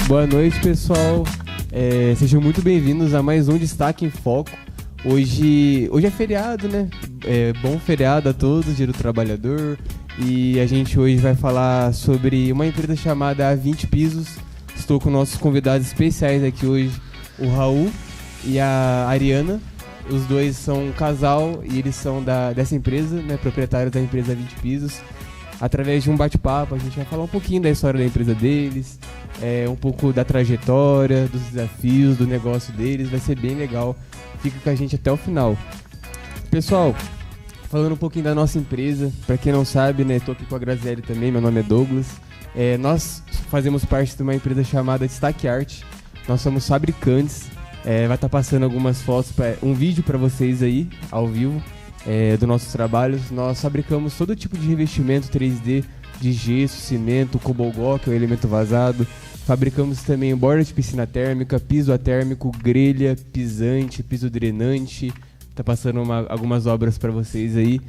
Boa noite, pessoal. Sejam muito bem-vindos a mais um Destaque em Foco. Hoje é feriado, né? Bom feriado a todos, Dia do Trabalhador. E a gente hoje vai falar sobre uma empresa chamada A20 Pisos. Estou com nossos convidados especiais aqui hoje, o Raul e a Ariana. Os dois são um casal e eles são dessa empresa, né? Proprietários da empresa A20 Pisos. Através de um bate-papo, a gente vai falar um pouquinho da história da empresa deles, um pouco da trajetória, dos desafios, do negócio deles. Vai ser bem legal. Fica com a gente até o final. Pessoal, falando um pouquinho da nossa empresa, para quem não sabe, né, tô aqui com a Graziele também, meu nome é Douglas. Nós fazemos parte de uma empresa chamada Destaque Art. Nós somos fabricantes. Vai estar passando algumas fotos, um vídeo para vocês aí, ao vivo. Dos nossos trabalhos. Nós fabricamos todo tipo de revestimento 3D de gesso, cimento, cobogó, que é o elemento vazado. Fabricamos também borda de piscina térmica, piso atérmico, grelha, pisante, piso drenante. Tá passando algumas obras para vocês aí.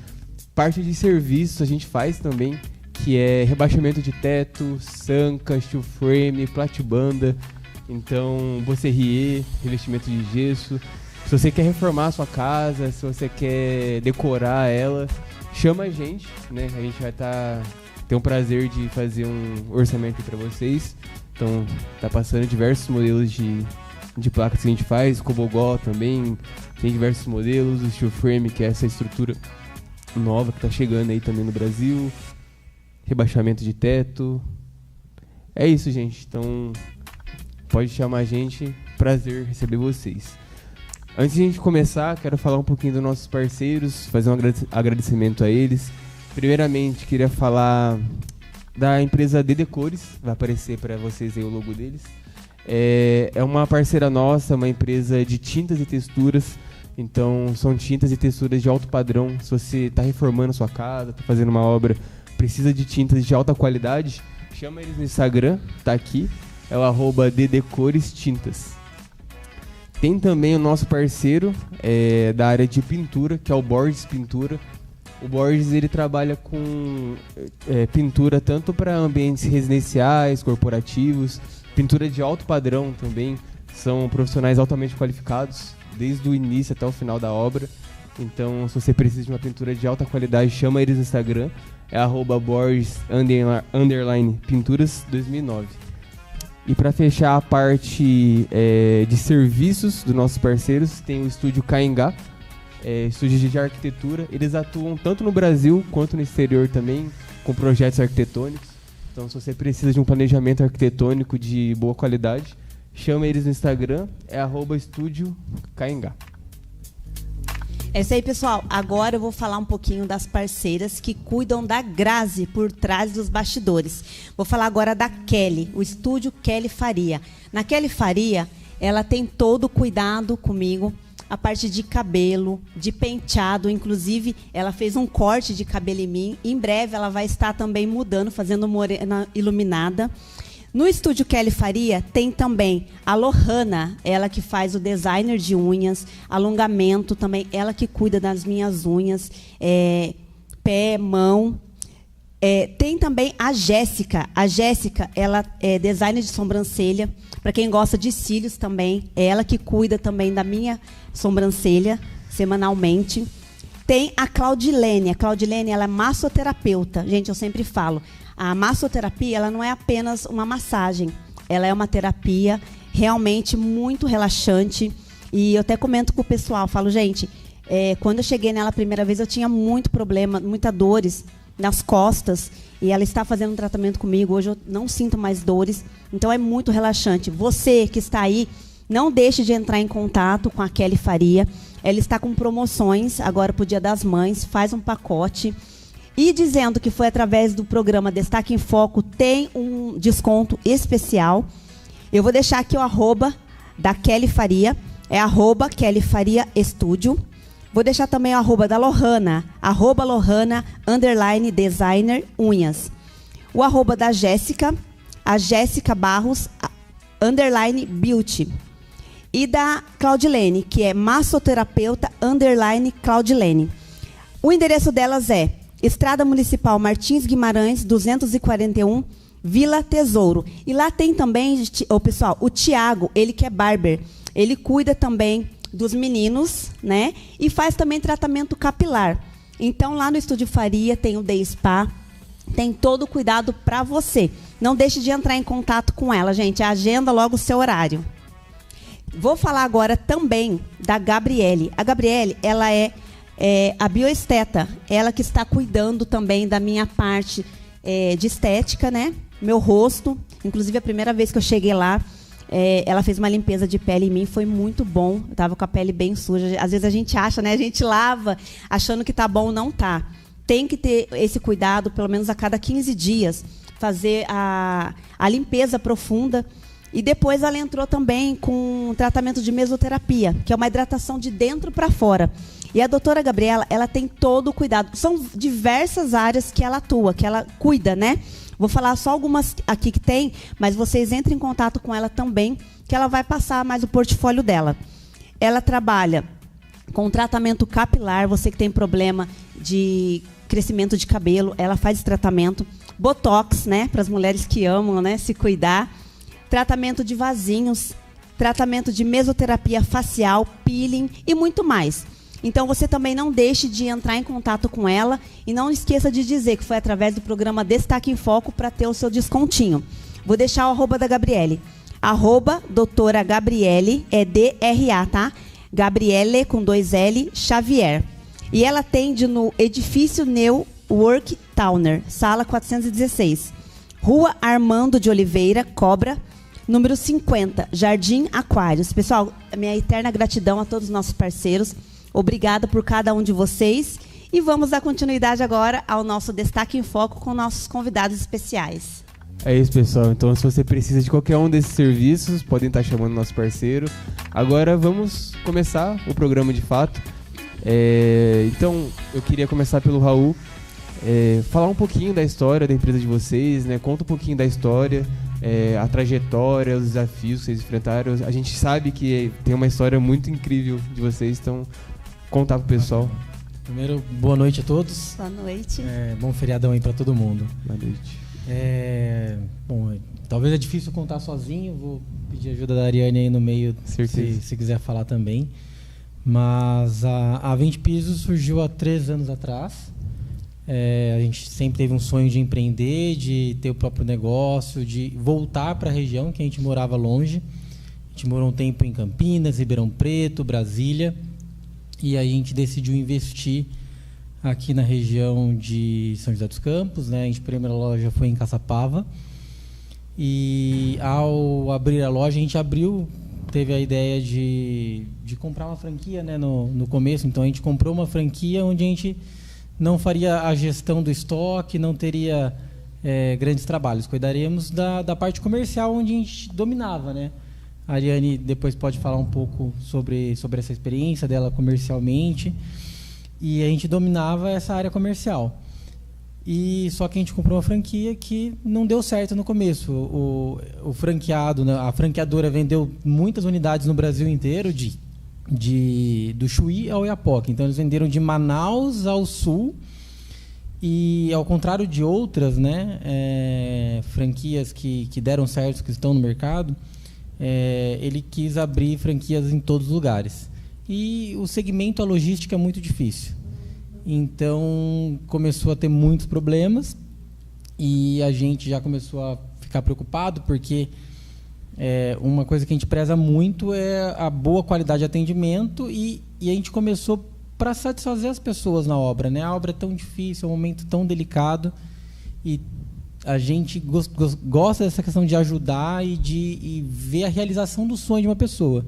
Parte de serviços a gente faz também, que é rebaixamento de teto, sanca, steel frame, platibanda. Então, bosserrier, revestimento de gesso. Se você quer reformar a sua casa, se você quer decorar ela, chama a gente, né? A gente vai ter um prazer de fazer um orçamento para vocês. Então, tá passando diversos modelos de placas que a gente faz, cobogó também, tem diversos modelos, o steel frame, que é essa estrutura nova que tá chegando aí também no Brasil, rebaixamento de teto. É isso, gente. Então, pode chamar a gente, prazer receber vocês. Antes de a gente começar, quero falar um pouquinho dos nossos parceiros, fazer um agradecimento a eles. Primeiramente, queria falar da empresa DD Cores, vai aparecer para vocês aí o logo deles. É uma parceira nossa, uma empresa de tintas e texturas. Então, são tintas e texturas de alto padrão. Se você está reformando a sua casa, está fazendo uma obra, precisa de tintas de alta qualidade, chama eles no Instagram, tá aqui, é o @ddcorestintas. Tem também o nosso parceiro da área de pintura, que é o Borges Pintura. O Borges, ele trabalha com pintura tanto para ambientes residenciais, corporativos, pintura de alto padrão também. São profissionais altamente qualificados, desde o início até o final da obra. Então, se você precisa de uma pintura de alta qualidade, chama eles no Instagram. É @borges_pinturas2009. E para fechar a parte de serviços dos nossos parceiros, tem o Estúdio Caingá, estúdio de arquitetura. Eles atuam tanto no Brasil quanto no exterior também, com projetos arquitetônicos. Então, se você precisa de um planejamento arquitetônico de boa qualidade, chama eles no Instagram, é @Estúdio Caingá. É isso aí, pessoal. Agora eu vou falar um pouquinho das parceiras que cuidam da Grazi por trás dos bastidores. Vou falar agora da Kelly, o estúdio Kelly Faria. Na Kelly Faria, ela tem todo o cuidado comigo, a parte de cabelo, de penteado. Inclusive, ela fez um corte de cabelo em mim. Em breve, ela vai estar também mudando, fazendo morena iluminada. No estúdio Kelly Faria tem também a Lohana, ela que faz o designer de unhas, alongamento também, ela que cuida das minhas unhas, pé, mão. Tem também a Jéssica. A Jéssica, ela é designer de sobrancelha. Para quem gosta de cílios também, é ela que cuida também da minha sobrancelha semanalmente. Tem a Claudilene. A Claudilene, ela é massoterapeuta. Gente, eu sempre falo, a massoterapia, ela não é apenas uma massagem. Ela é uma terapia realmente muito relaxante. E eu até comento com o pessoal, falo, gente, quando eu cheguei nela a primeira vez, eu tinha muito problema, muitas dores nas costas. E ela está fazendo um tratamento comigo. Hoje eu não sinto mais dores. Então é muito relaxante. Você que está aí, não deixe de entrar em contato com a Kelly Faria. Ela está com promoções agora para o Dia das Mães. Faz um pacote. E dizendo que foi através do programa Destaque em Foco, tem um desconto especial. Eu vou deixar aqui o @ da Kelly Faria. É @Kelly Faria Estúdio. Vou deixar também o @ da Lohana. @Lohana_designer unhas. O @ da Jéssica. A Jéssica Barros _beauty. E da Claudilene, que é massoterapeuta _Claudilene. O endereço delas é Estrada Municipal Martins Guimarães, 241, Vila Tesouro. E lá tem também, pessoal, o Tiago, ele que é barber. Ele cuida também dos meninos, né? E faz também tratamento capilar. Então, lá no Estúdio Faria tem o Day Spa, tem todo o cuidado para você. Não deixe de entrar em contato com ela, gente. Agenda logo o seu horário. Vou falar agora também da Gabriele. A Gabriele, ela é a bioesteta. Ela que está cuidando também da minha parte de estética, né? Meu rosto. Inclusive, a primeira vez que eu cheguei lá, ela fez uma limpeza de pele em mim, foi muito bom. Eu estava com a pele bem suja. Às vezes a gente acha, né? A gente lava achando que tá bom, não tá. Tem que ter esse cuidado, pelo menos a cada 15 dias, fazer a limpeza profunda. E depois ela entrou também com um tratamento de mesoterapia, que é uma hidratação de dentro para fora. E a doutora Gabriela, ela tem todo o cuidado. São diversas áreas que ela atua, que ela cuida, né? Vou falar só algumas aqui que tem, mas vocês entrem em contato com ela também, que ela vai passar mais o portfólio dela. Ela trabalha com tratamento capilar, você que tem problema de crescimento de cabelo, ela faz esse tratamento. Botox, né, para as mulheres que amam, né, se cuidar. Tratamento de vasinhos, tratamento de mesoterapia facial, peeling e muito mais. Então, você também não deixe de entrar em contato com ela e não esqueça de dizer que foi através do programa Destaque em Foco para ter o seu descontinho. Vou deixar o arroba da Gabriele. Arroba doutora Gabriele, é DRA, tá? Gabriele com 2L Xavier. E ela atende no Edifício New Work Towner, sala 416. Rua Armando de Oliveira, Cobra, número 50, Jardim Aquários. Pessoal, minha eterna gratidão a todos os nossos parceiros. Obrigada por cada um de vocês. E vamos dar continuidade agora ao nosso Destaque em Foco com nossos convidados especiais. É isso, pessoal. Então, se você precisa de qualquer um desses serviços, podem estar chamando nosso parceiro. Agora, vamos começar o programa de fato. Então, eu queria começar pelo Raul. Falar um pouquinho da história da empresa de vocês, né? Conta um pouquinho da história, a trajetória, os desafios que vocês enfrentaram. A gente sabe que tem uma história muito incrível de vocês, então contar pro pessoal. Primeiro, boa noite a todos. Boa noite. Bom feriadão aí para todo mundo. Boa noite. Bom, talvez é difícil contar sozinho, vou pedir ajuda da Ariane aí no meio, se quiser falar também. Mas a 20 Pisos surgiu há 3 anos atrás. A gente sempre teve um sonho de empreender, de ter o próprio negócio, de voltar para a região, que a gente morava longe. A gente morou um tempo em Campinas, Ribeirão Preto, Brasília. E aí a gente decidiu investir aqui na região de São José dos Campos, né? A primeira loja foi em Caçapava. E ao abrir a loja, a gente teve a ideia de comprar uma franquia, né, no começo. Então a gente comprou uma franquia onde a gente não faria a gestão do estoque, não teria grandes trabalhos. Cuidaríamos da parte comercial, onde a gente dominava, né? A Ariane depois pode falar um pouco sobre essa experiência dela comercialmente. E a gente dominava essa área comercial. E só que a gente comprou uma franquia que não deu certo no começo. O franqueado, né, a franqueadora vendeu muitas unidades no Brasil inteiro, do Chuí ao Oiapoque. Então eles venderam de Manaus ao sul. E ao contrário de outras, né, franquias que deram certo, que estão no mercado, ele quis abrir franquias em todos os lugares. E o segmento, a logística é muito difícil. Então começou a ter muitos problemas e a gente já começou a ficar preocupado, porque uma coisa que a gente preza muito é a boa qualidade de atendimento, e a gente começou para satisfazer as pessoas na obra, né? A obra é tão difícil, é um momento tão delicado, e a gente gosta dessa questão de ajudar e ver a realização do sonho de uma pessoa.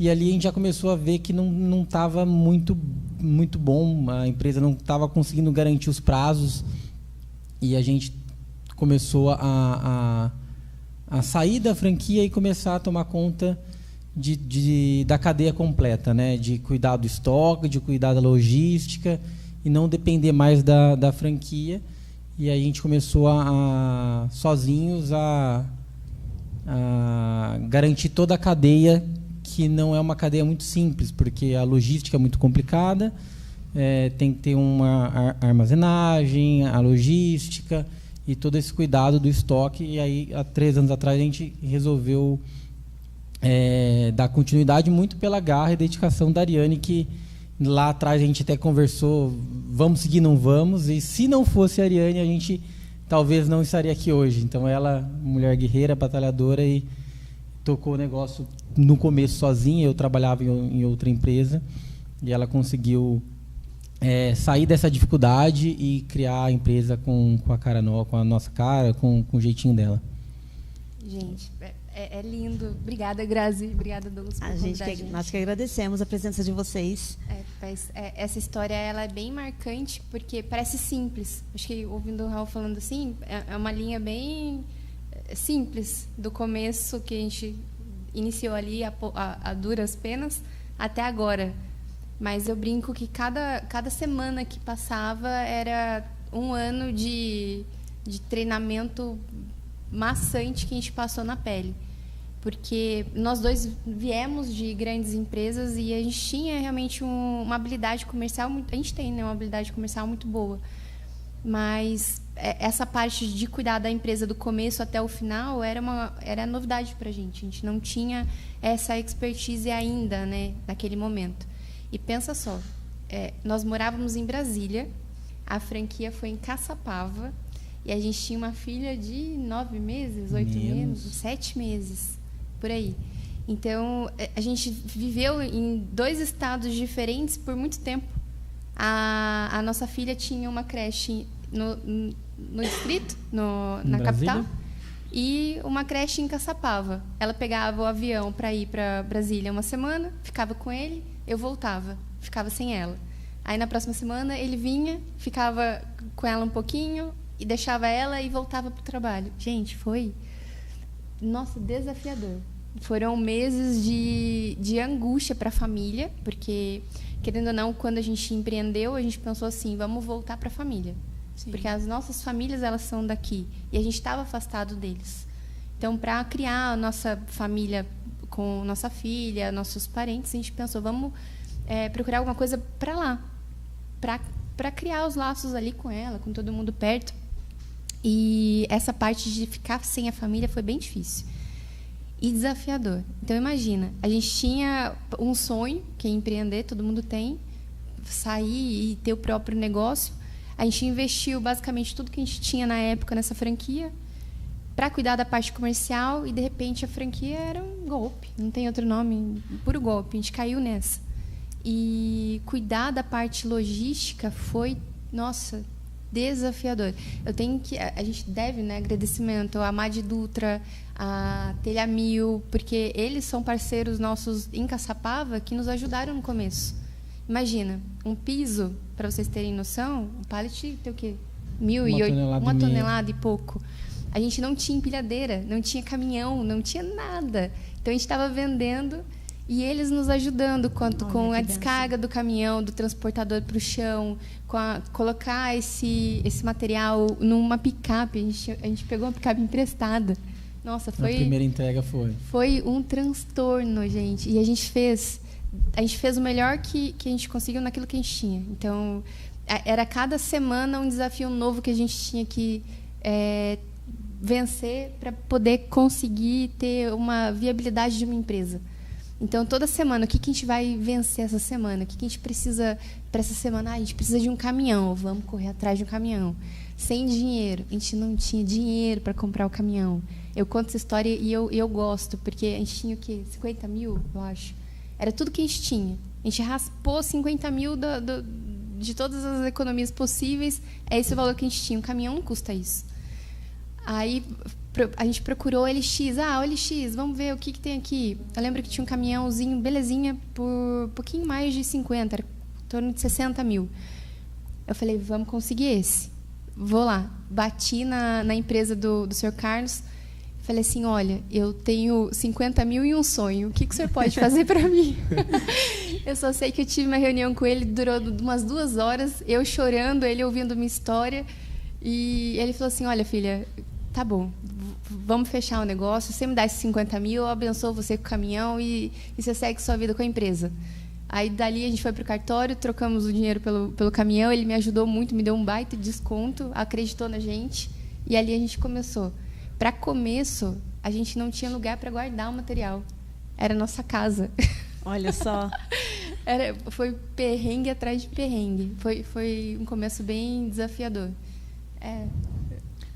E ali a gente já começou a ver que não estava muito bom, a empresa não estava conseguindo garantir os prazos, e a gente começou a sair da franquia e começar a tomar conta da cadeia completa, né? De cuidar do estoque, de cuidar da logística e não depender mais da franquia. E aí a gente começou sozinhos a garantir toda a cadeia, que não é uma cadeia muito simples, porque a logística é muito complicada, tem que ter uma armazenagem, a logística. e todo esse cuidado do estoque. E aí, há 3 anos atrás, a gente resolveu dar continuidade muito pela garra e dedicação da Ariane, que lá atrás a gente até conversou, vamos seguir, não vamos, e se não fosse a Ariane, a gente talvez não estaria aqui hoje. Então ela, mulher guerreira, batalhadora, e tocou o negócio no começo sozinha. Eu trabalhava em outra empresa, e ela conseguiu sair dessa dificuldade e criar a empresa com a cara nova, com a nossa cara, com o jeitinho dela. Gente, é lindo. Obrigada, Grazi. Obrigada, Douglas, por convidar a gente. Nós que agradecemos a presença de vocês. Essa história ela é bem marcante, porque parece simples. Acho que, ouvindo o Raul falando assim, é uma linha bem simples, do começo que a gente iniciou ali a duras penas até agora. Mas eu brinco que cada semana que passava era um ano de treinamento maçante que a gente passou na pele. Porque nós dois viemos de grandes empresas e a gente tinha realmente uma habilidade comercial, a gente tem, né, uma habilidade comercial muito boa. Mas essa parte de cuidar da empresa do começo até o final era novidade para a gente. A gente não tinha essa expertise ainda, né, naquele momento. E pensa só, nós morávamos em Brasília, a franquia foi em Caçapava, e a gente tinha uma filha de 9 meses, 8 meses, 7 meses. Por aí. Então, a gente viveu em 2 estados diferentes por muito tempo. A nossa filha tinha uma creche no distrito, na capital, e uma creche em Caçapava. Ela pegava o avião para ir para Brasília uma semana, ficava com ele, eu voltava, ficava sem ela. Aí, na próxima semana, ele vinha, ficava com ela um pouquinho, e deixava ela e voltava para o trabalho. Gente, foi... Nossa, desafiador. Foram meses de angústia para a família, porque, querendo ou não, quando a gente empreendeu, a gente pensou assim, vamos voltar para a família. Sim. Porque as nossas famílias, elas são daqui, e a gente estava afastado deles. Então, para criar a nossa família com nossa filha, nossos parentes, a gente pensou, vamos procurar alguma coisa para lá, para criar os laços ali com ela, com todo mundo perto. E essa parte de ficar sem a família foi bem difícil e desafiador. Então, imagina, a gente tinha um sonho, que é empreender, todo mundo tem, sair e ter o próprio negócio. A gente investiu basicamente tudo que a gente tinha na época nessa franquia para cuidar da parte comercial, e de repente a franquia era um golpe, não tem outro nome, puro golpe. A gente caiu nessa. E cuidar da parte logística foi, nossa, desafiador. A gente deve, né, agradecimento à Mad Dutra, a Telha 1000, porque eles são parceiros nossos em Caçapava que nos ajudaram no começo. Imagina, um piso, para vocês terem noção, um pallet tem o quê? 1 tonelada e pouco. A gente não tinha empilhadeira, não tinha caminhão, não tinha nada. Então a gente estava vendendo e eles nos ajudando com a descarga do caminhão, do transportador para o chão, colocar esse material numa picape. A gente pegou uma picape emprestada. Nossa, foi... A primeira entrega foi. Foi um transtorno, gente. E a gente fez o melhor que a gente conseguiu naquilo que a gente tinha. Então, era cada semana um desafio novo que a gente tinha que vencer para poder conseguir ter uma viabilidade de uma empresa. Então, toda semana, o que a gente vai vencer essa semana? O que a gente precisa para essa semana? A gente precisa de um caminhão, vamos correr atrás de um caminhão. Sem dinheiro, a gente não tinha dinheiro para comprar o caminhão. Eu conto essa história e eu gosto, porque a gente tinha o quê? 50 mil, eu acho. Era tudo que a gente tinha. A gente raspou 50 mil de todas as economias possíveis. É esse o valor que a gente tinha. Um caminhão não custa isso. Aí a gente procurou o LX. O LX, vamos ver o que tem aqui. Eu lembro que tinha um caminhãozinho, belezinha, por um pouquinho mais de 50, era em torno de 60 mil. Eu falei, vamos conseguir esse. Vou lá. Bati na empresa do Sr. Carlos. Falei assim, olha, eu tenho 50 mil e um sonho. O que o senhor pode fazer para mim? Eu só sei que eu tive uma reunião com ele, durou umas 2 horas, eu chorando, ele ouvindo minha história. E ele falou assim, olha, filha, tá bom, vamos fechar o negócio, você me dá esses 50 mil, eu abençoo você com o caminhão e você segue sua vida com a empresa. Aí, dali, a gente foi para o cartório, trocamos o dinheiro pelo caminhão, ele me ajudou muito, me deu um baita de desconto, acreditou na gente. E ali a gente começou. Para começo, a gente não tinha lugar para guardar o material. Era a nossa casa. Olha só. Foi perrengue atrás de perrengue. Foi um começo bem desafiador.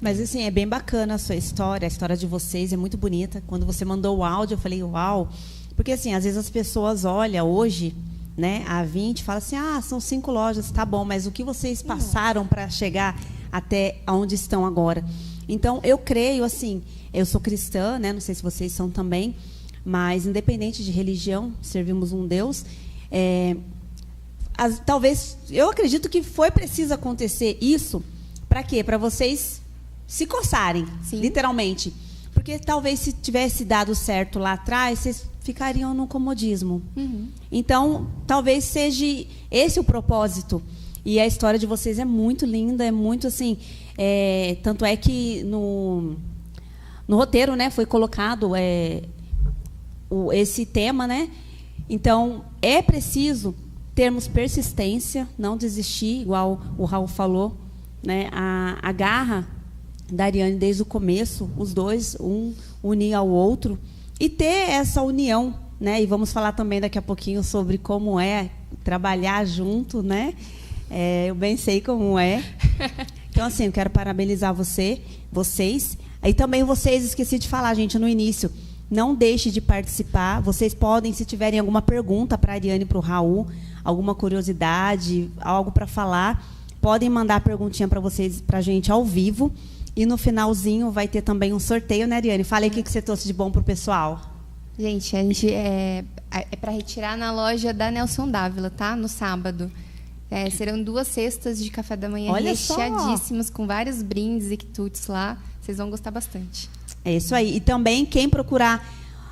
Mas, assim, é bem bacana a sua história. A história de vocês é muito bonita. Quando você mandou o áudio, eu falei, uau. Porque, assim, às vezes as pessoas olham hoje, né, a 20, e falam assim, são 5 lojas, tá bom, mas o que vocês passaram para chegar até onde estão agora? Então, eu creio, assim, eu sou cristã, né, não sei se vocês são também, mas, independente de religião, servimos um Deus. Talvez, eu acredito que foi preciso acontecer isso, para quê? Para vocês se coçarem, Sim. literalmente. Porque talvez se tivesse dado certo lá atrás, vocês ficariam no comodismo. Uhum. Então, talvez seja esse o propósito. E a história de vocês é muito linda, é muito assim... tanto é que no roteiro, né, foi colocado esse tema, né? Então, é preciso termos persistência, não desistir, igual o Raul falou, né? A garra da Ariane desde o começo, os dois, um unir ao outro, e ter essa união, né? E vamos falar também daqui a pouquinho sobre como é trabalhar junto, né? Eu bem sei como é. Então, assim, eu quero parabenizar vocês. E também vocês, esqueci de falar, gente, no início, não deixe de participar. Vocês podem, se tiverem alguma pergunta para a Ariane e para o Raul, alguma curiosidade, algo para falar, podem mandar a perguntinha para vocês, para a gente ao vivo. E no finalzinho vai ter também um sorteio, né, Ariane? Fala aí o que você trouxe de bom para o pessoal. Gente, a gente é para retirar na loja da Nelson Dávila, tá? No sábado. Serão 2 cestas de café da manhã recheadíssimas, com vários brindes e quitutes lá. Vocês vão gostar bastante. É isso aí. E também, quem procurar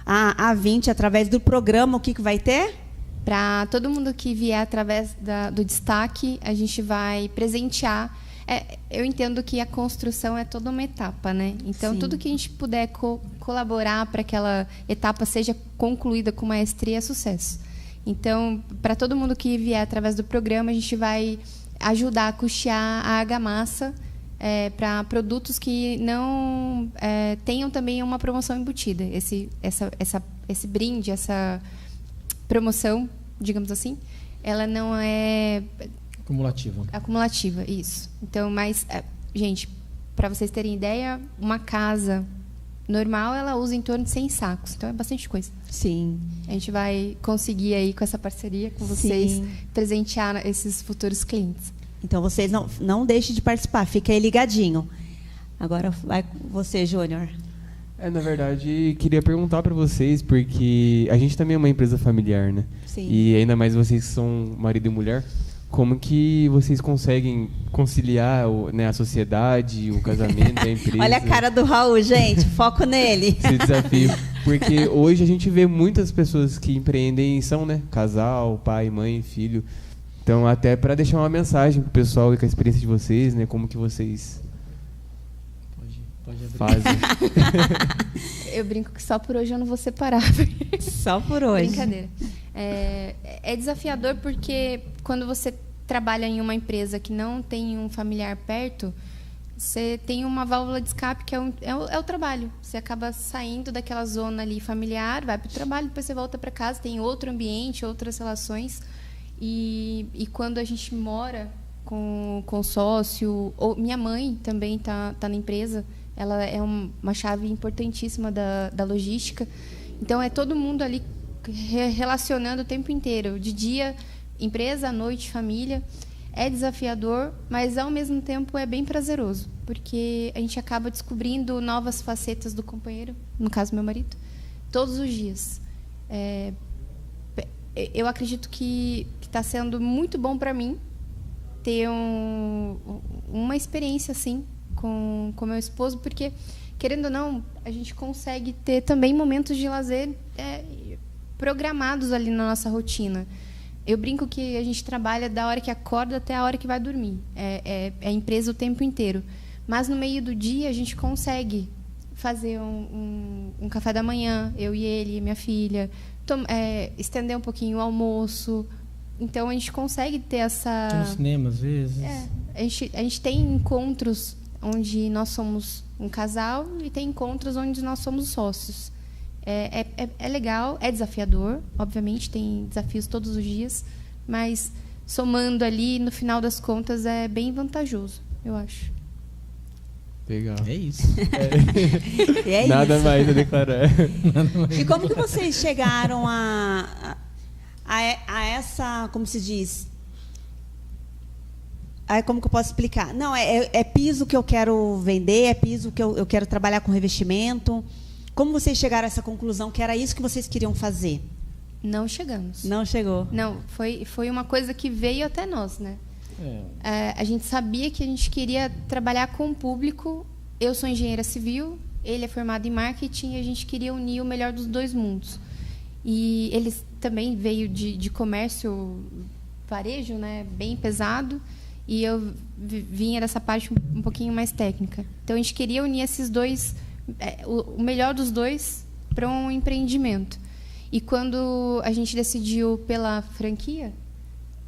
a 20 através do programa, o que vai ter? Para todo mundo que vier através do destaque, a gente vai presentear. Eu entendo que a construção é toda uma etapa, né? Então, Sim. tudo que a gente puder colaborar para que aquela etapa seja concluída com maestria é sucesso. Então, para todo mundo que vier através do programa, a gente vai ajudar a custear a argamassa para produtos que não tenham também uma promoção embutida. Esse brinde, essa promoção, digamos assim, ela não é... Acumulativa, isso. Então, mas, gente, para vocês terem ideia, uma casa normal, ela usa em torno de 100 sacos. Então, é bastante coisa. Sim. A gente vai conseguir aí, com essa parceria com vocês, Sim. presentear esses futuros clientes. Então, vocês não deixem de participar. Fica aí ligadinho. Agora, vai você, Júnior. Na verdade, queria perguntar para vocês, porque a gente também é uma empresa familiar, né? Sim. E ainda mais vocês que são marido e mulher. Como que vocês conseguem conciliar a sociedade, o casamento, a empresa? Olha a cara do Raul, gente. Foco nele. Esse desafio. Porque hoje a gente vê muitas pessoas que empreendem, são, né? Casal, pai, mãe, filho. Então, até para deixar uma mensagem pro pessoal e com a experiência de vocês, né? Como que vocês fazem. Eu brinco que só por hoje eu não vou separar. Só por hoje. Brincadeira. É desafiador porque quando você trabalha em uma empresa que não tem um familiar perto, você tem uma válvula de escape que é o trabalho. Você acaba saindo daquela zona ali familiar, vai para o trabalho, depois você volta para casa, tem outro ambiente, outras relações. E quando a gente mora com sócio, ou minha mãe também tá na empresa, ela é uma chave importantíssima da logística. Então, é todo mundo ali relacionando o tempo inteiro. De dia, empresa, à noite, família. É desafiador, mas, ao mesmo tempo, é bem prazeroso. Porque a gente acaba descobrindo novas facetas do companheiro, no caso, meu marido, todos os dias. Eu acredito que está sendo muito bom para mim ter uma experiência assim com meu esposo, porque, querendo ou não, a gente consegue ter também momentos de lazer programados ali na nossa rotina. Eu brinco que a gente trabalha da hora que acorda até a hora que vai dormir. É empresa o tempo inteiro. Mas, no meio do dia, a gente consegue fazer um café da manhã, eu e ele, minha filha, estender um pouquinho o almoço. Então, a gente consegue ter essa... Tem um cinema, às vezes. A gente tem encontros onde nós somos um casal, e tem encontros onde nós somos sócios. É legal, é desafiador, obviamente, tem desafios todos os dias, mas somando ali, no final das contas, é bem vantajoso, eu acho. Legal. É isso. Nada mais a declarar. E como que vocês chegaram a essa, como se diz? Como que eu posso explicar? Não, é piso que eu quero vender, é piso que eu quero trabalhar com revestimento. Como vocês chegaram a essa conclusão que era isso que vocês queriam fazer? Não chegamos. Não chegou? Não, foi uma coisa que veio até nós, né? A gente sabia que a gente queria trabalhar com o público. Eu sou engenheira civil, ele é formado em marketing, e a gente queria unir o melhor dos dois mundos. E ele também veio de comércio varejo, né? Bem pesado. E eu vinha dessa parte um pouquinho mais técnica. Então, a gente queria unir esses dois, o melhor dos dois, para um empreendimento. E quando a gente decidiu pela franquia,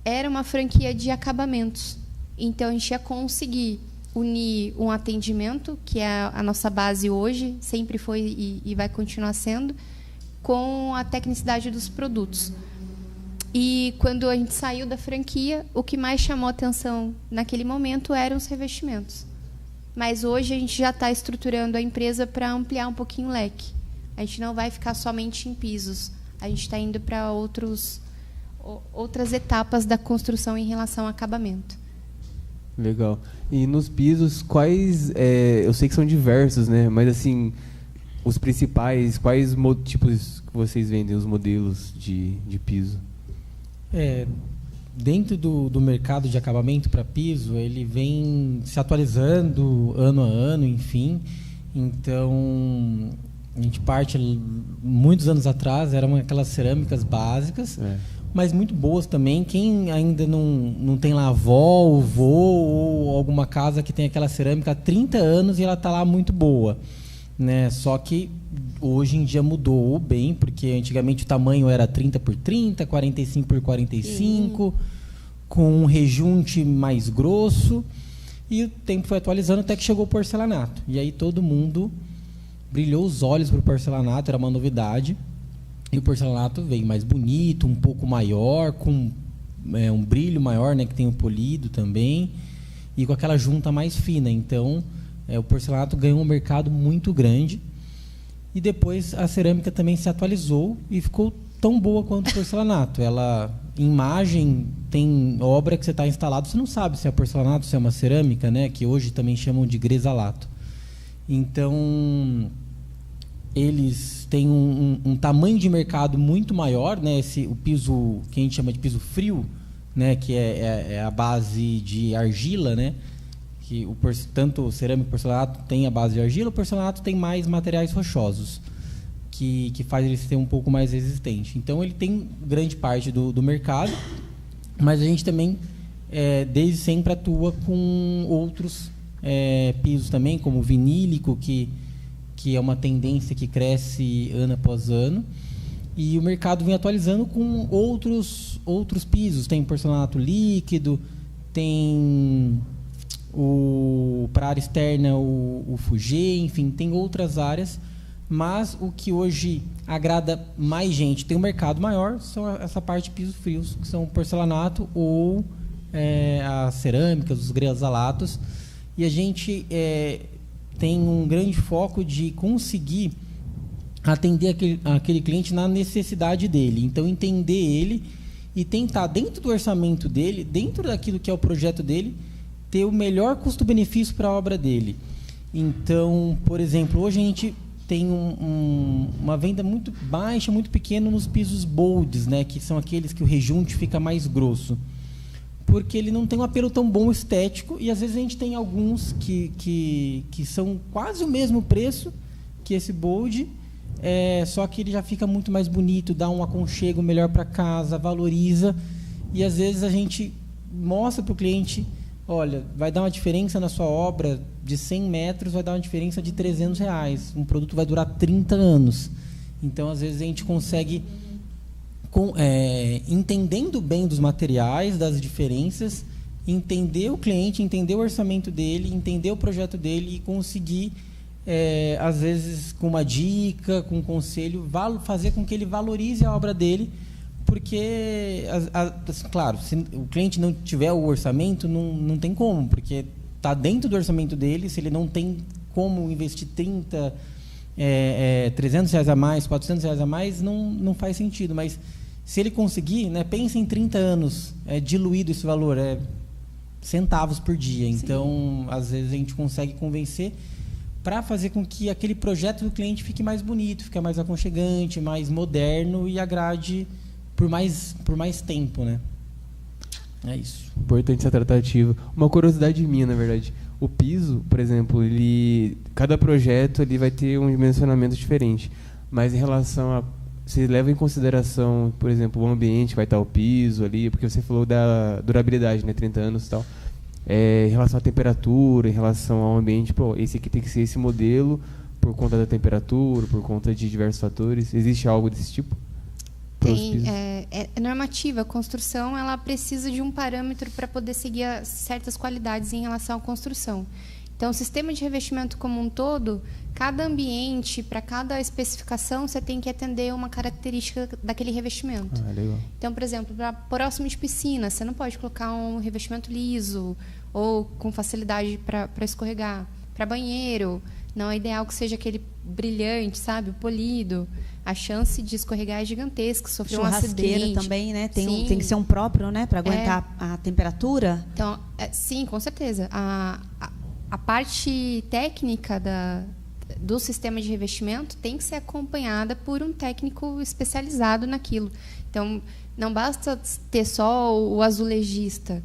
era uma franquia de acabamentos. Então, a gente ia conseguir unir um atendimento, que é a nossa base hoje, sempre foi e vai continuar sendo, com a tecnicidade dos produtos. E quando a gente saiu da franquia, o que mais chamou atenção naquele momento eram os revestimentos. Mas hoje a gente já está estruturando a empresa para ampliar um pouquinho o leque. A gente não vai ficar somente em pisos. A gente está indo para outras etapas da construção em relação ao acabamento. Legal. E nos pisos, quais... eu sei que são diversos, né? Mas, assim, os principais, quais tipos que vocês vendem, os modelos de piso? Dentro do mercado de acabamento para piso, ele vem se atualizando ano a ano, enfim. Então, a gente parte, muitos anos atrás, eram aquelas cerâmicas básicas, mas muito boas também. Quem ainda não tem lá avó, ou vô, ou alguma casa que tem aquela cerâmica há 30 anos e ela está lá muito boa, né? Só que hoje em dia mudou bem, porque antigamente o tamanho era 30 por 30, 45 por 45, com um rejunte mais grosso, e o tempo foi atualizando até que chegou o porcelanato. E aí todo mundo brilhou os olhos para o porcelanato, era uma novidade. E o porcelanato veio mais bonito, um pouco maior, com um brilho maior, né, que tem o polido também, e com aquela junta mais fina. Então, o porcelanato ganhou um mercado muito grande. E depois a cerâmica também se atualizou e ficou tão boa quanto o porcelanato. Ela, em imagem, tem obra que você está instalado, você não sabe se é porcelanato, se é uma cerâmica, né, que hoje também chamam de gresalato. Então, eles têm um tamanho de mercado muito maior, né? O piso que a gente chama de piso frio, né? Que é a base de argila, né? Que tanto o cerâmico e o porcelanato tem a base de argila, o porcelanato tem mais materiais rochosos, que faz ele ser um pouco mais resistente. Então, ele tem grande parte do mercado, mas a gente também, desde sempre, atua com outros pisos também, como o vinílico, que é uma tendência que cresce ano após ano, e o mercado vem atualizando com outros pisos. Tem porcelanato líquido, tem para a área externa o Fugê, enfim, tem outras áreas, mas o que hoje agrada mais gente, tem um mercado maior, são essa parte de pisos frios, que são o porcelanato ou as cerâmicas, os gresalatos, e a gente tem um grande foco de conseguir atender aquele cliente na necessidade dele. Então, entender ele e tentar, dentro do orçamento dele, dentro daquilo que é o projeto dele, ter o melhor custo-benefício para a obra dele. Então, por exemplo, hoje a gente tem uma venda muito baixa, muito pequena nos pisos bolds, né, que são aqueles que o rejunte fica mais grosso, porque ele não tem um apelo tão bom estético, e às vezes a gente tem alguns que são quase o mesmo preço que esse bold, só que ele já fica muito mais bonito, dá um aconchego melhor para casa, valoriza, e às vezes a gente mostra para o cliente, olha, vai dar uma diferença na sua obra de 100 metros, vai dar uma diferença de R$300, um produto vai durar 30 anos. Então, às vezes a gente consegue, entendendo bem dos materiais, das diferenças, entender o cliente, entender o orçamento dele, entender o projeto dele e conseguir, às vezes, com uma dica, com um conselho, fazer com que ele valorize a obra dele, porque, claro, se o cliente não tiver o orçamento, não tem como, porque está dentro do orçamento dele. Se ele não tem como investir 300 reais a mais, 400 reais a mais, não faz sentido. Mas se ele conseguir, né, pense em 30 anos diluído esse valor, centavos por dia. Sim. Então, às vezes, a gente consegue convencer para fazer com que aquele projeto do cliente fique mais bonito, fique mais aconchegante, mais moderno e agrade por mais tempo, né? É isso. Importante essa tratativa. Uma curiosidade minha, na verdade. O piso, por exemplo, cada projeto ele vai ter um dimensionamento diferente. Mas em relação a... Você leva em consideração, por exemplo, o ambiente que vai estar o piso ali, porque você falou da durabilidade, né? 30 anos e tal. Em relação à temperatura, em relação ao ambiente, esse aqui tem que ser esse modelo por conta da temperatura, por conta de diversos fatores. Existe algo desse tipo? Tem, é normativa. A construção ela precisa de um parâmetro para poder seguir certas qualidades em relação à construção. Então, o sistema de revestimento como um todo, cada ambiente, para cada especificação, você tem que atender uma característica daquele revestimento. Legal. Então, por exemplo, para próximo de piscina, você não pode colocar um revestimento liso ou com facilidade para escorregar. Para banheiro, não é ideal que seja aquele brilhante, sabe, polido. A chance de escorregar é gigantesca, sofrer um acidente. Também, né? Tem que ser um próprio, né, para aguentar a temperatura. Então, sim, com certeza. A parte técnica do sistema de revestimento tem que ser acompanhada por um técnico especializado naquilo. Então, não basta ter só o azulejista.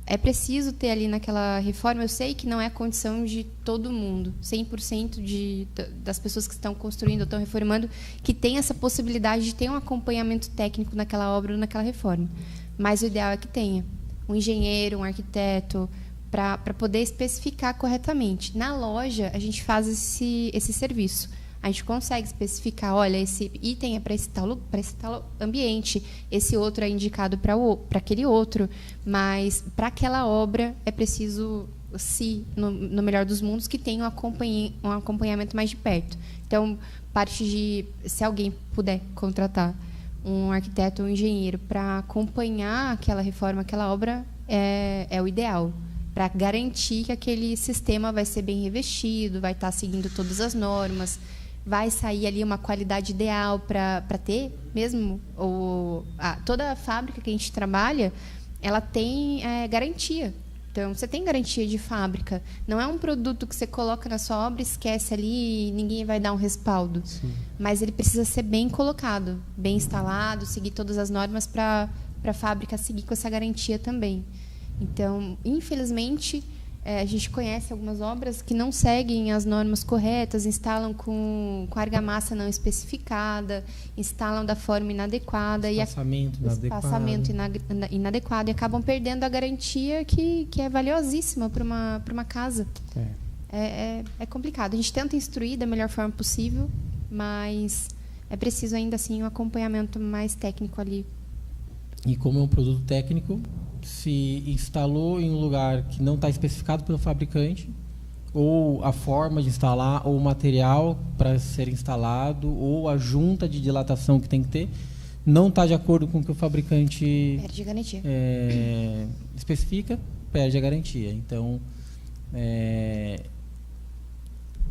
É preciso ter ali naquela reforma, eu sei que não é a condição de todo mundo, 100% das pessoas que estão construindo ou estão reformando, que tem essa possibilidade de ter um acompanhamento técnico naquela obra ou naquela reforma. Mas o ideal é que tenha um engenheiro, um arquiteto, para poder especificar corretamente. Na loja, a gente faz esse serviço. A gente consegue especificar, olha, esse item é para esse tal ambiente, esse outro é indicado para aquele outro, mas para aquela obra é preciso, no melhor dos mundos, que tenha um acompanhamento mais de perto. Então, se alguém puder contratar um arquiteto ou um engenheiro para acompanhar aquela reforma, aquela obra, é o ideal, para garantir que aquele sistema vai ser bem revestido, vai estar seguindo todas as normas, vai sair ali uma qualidade ideal para ter mesmo. Toda a fábrica que a gente trabalha, ela tem garantia. Então, você tem garantia de fábrica. Não é um produto que você coloca na sua obra, esquece ali e ninguém vai dar um respaldo. Sim. Mas ele precisa ser bem colocado, bem instalado, seguir todas as normas para a fábrica seguir com essa garantia também. Então, infelizmente, a gente conhece algumas obras que não seguem as normas corretas, instalam com argamassa não especificada, instalam da forma inadequada, espaçamento inadequado, e acabam perdendo a garantia que é valiosíssima para uma casa. É complicado. A gente tenta instruir da melhor forma possível, mas é preciso ainda assim um acompanhamento mais técnico ali. E como é um produto técnico, se instalou em um lugar que não está especificado pelo fabricante, ou a forma de instalar, ou o material para ser instalado, ou a junta de dilatação que tem que ter, não está de acordo com o que o fabricante perde a garantia. Especifica, perde a garantia. Então,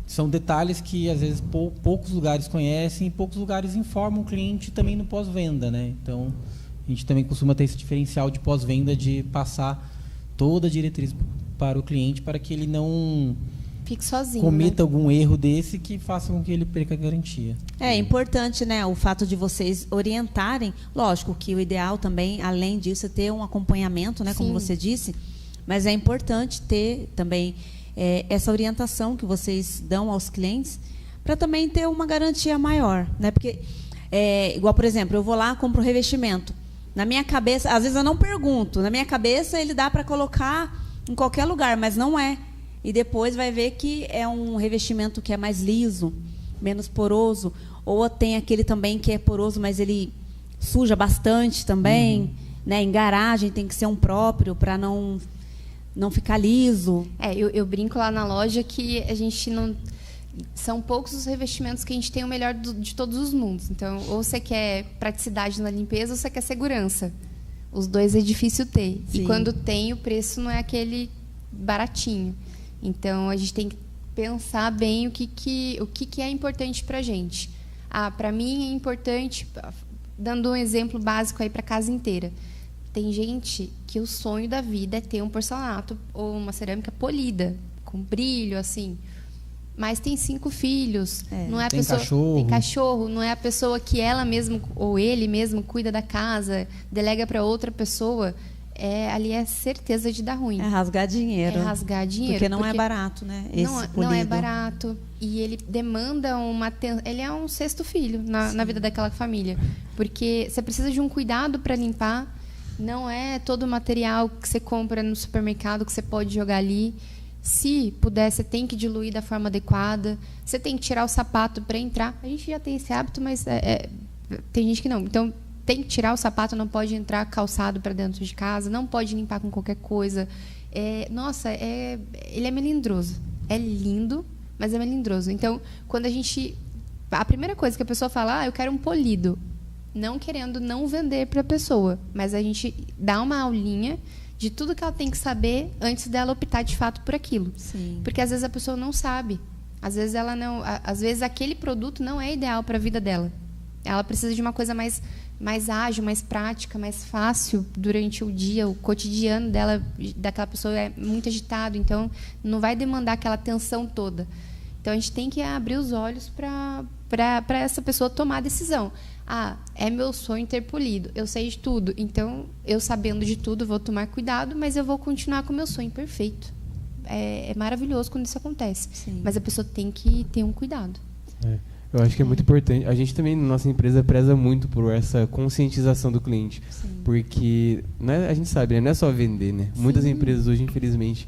são detalhes que às vezes poucos lugares conhecem e poucos lugares informam o cliente também no pós-venda, né? Então, a gente também costuma ter esse diferencial de pós-venda, de passar toda a diretriz para o cliente, para que ele não fique sozinho, cometa algum erro desse que faça com que ele perca a garantia. É importante, né, o fato de vocês orientarem. Lógico que o ideal também, além disso, é ter um acompanhamento, né, como você disse, mas é importante ter também essa orientação que vocês dão aos clientes, para também ter uma garantia maior, né? Porque, igual, por exemplo, eu vou lá, compro revestimento. Na minha cabeça, às vezes eu não pergunto, na minha cabeça ele dá para colocar em qualquer lugar, mas não é. E depois vai ver que é um revestimento que é mais liso, menos poroso, ou tem aquele também que é poroso, mas ele suja bastante também, né? Em garagem tem que ser um próprio para não não ficar liso. Eu brinco lá na loja que a gente não... São poucos os revestimentos que a gente tem o melhor de todos os mundos. Então, ou você quer praticidade na limpeza, ou você quer segurança. Os dois é difícil ter. Sim. E quando tem, o preço não é aquele baratinho. Então, a gente tem que pensar bem o que é importante para a gente. Para mim é importante, dando um exemplo básico aí para a casa inteira. Tem gente que o sonho da vida é ter um porcelanato ou uma cerâmica polida, com brilho, assim. Mas tem 5 filhos, não é a tem pessoa, cachorro. tem cachorro, não é a pessoa que ela mesma ou ele mesmo cuida da casa, delega para outra pessoa, ali é certeza de dar ruim. É rasgar dinheiro. É rasgar dinheiro. Porque não é barato, né? Não é barato. E ele demanda ele é um 6º filho na vida daquela família. Porque você precisa de um cuidado para limpar. Não é todo o material que você compra no supermercado que você pode jogar ali. Se puder, você tem que diluir da forma adequada. Você tem que tirar o sapato para entrar. A gente já tem esse hábito, mas tem gente que não. Então, tem que tirar o sapato, não pode entrar calçado para dentro de casa, não pode limpar com qualquer coisa. Ele é melindroso. É lindo, mas é melindroso. Então, quando a primeira coisa que a pessoa fala, eu quero um polido, não querendo não vender para a pessoa, mas a gente dá uma aulinha de tudo que ela tem que saber antes dela optar de fato por aquilo. Sim. Porque às vezes a pessoa não sabe. Às vezes aquele produto não é ideal para a vida dela. Ela precisa de uma coisa mais ágil, mais prática, mais fácil durante o dia, o cotidiano daquela pessoa é muito agitado, então não vai demandar aquela atenção toda. Então a gente tem que abrir os olhos para essa pessoa tomar a decisão. É meu sonho ter polido, eu sei de tudo, então eu sabendo de tudo vou tomar cuidado, mas eu vou continuar com o meu sonho perfeito. É maravilhoso quando isso acontece. Sim. Mas a pessoa tem que ter um cuidado. Eu acho que é muito importante. A gente também, na nossa empresa, preza muito por essa conscientização do cliente. Sim. Porque a gente sabe, né? Não é só vender, né? Sim. Muitas empresas hoje, infelizmente,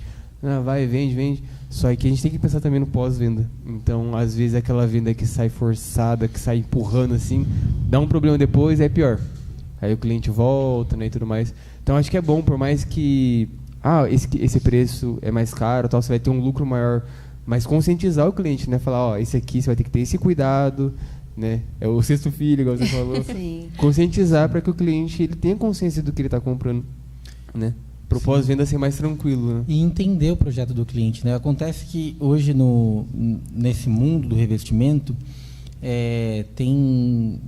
vai, vende. Só que a gente tem que pensar também no pós-venda. Então, às vezes, aquela venda que sai forçada, que sai empurrando assim, dá um problema depois, é pior. Aí o cliente volta, né, e tudo mais. Então, acho que é bom, por mais que esse preço é mais caro, tal, você vai ter um lucro maior, mas conscientizar o cliente, né? Falar, esse aqui você vai ter que ter esse cuidado, né? É o 6º filho, igual você falou. Sim. Conscientizar para que o cliente ele tenha consciência do que ele está comprando, né? Para o pós-venda ser mais tranquilo, né? E entender o projeto do cliente, né? Acontece que hoje nesse mundo do revestimento tem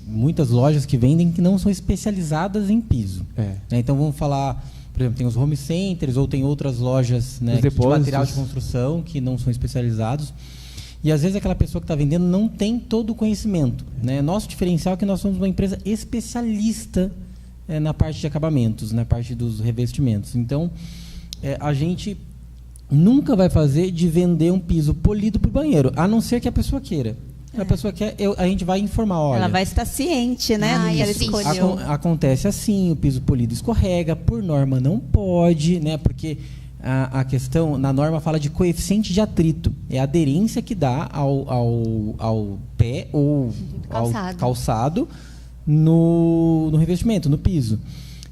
muitas lojas que vendem que não são especializadas em piso. Né? Então vamos falar, por exemplo, tem os home centers ou tem outras lojas, né, de material de construção que não são especializados. E às vezes aquela pessoa que está vendendo não tem todo o conhecimento, né? Nosso diferencial é que nós somos uma empresa especialista na parte de acabamentos, na parte dos revestimentos. Então, a gente nunca vai fazer de vender um piso polido para o banheiro, a não ser que a pessoa queira. Se a pessoa quer, a gente vai informar, olha... Ela vai estar ciente, né, do que ela escolheu. Acontece assim, o piso polido escorrega, por norma não pode, né, porque a questão, na norma fala de coeficiente de atrito, é a aderência que dá ao pé ou ao calçado no revestimento, no piso.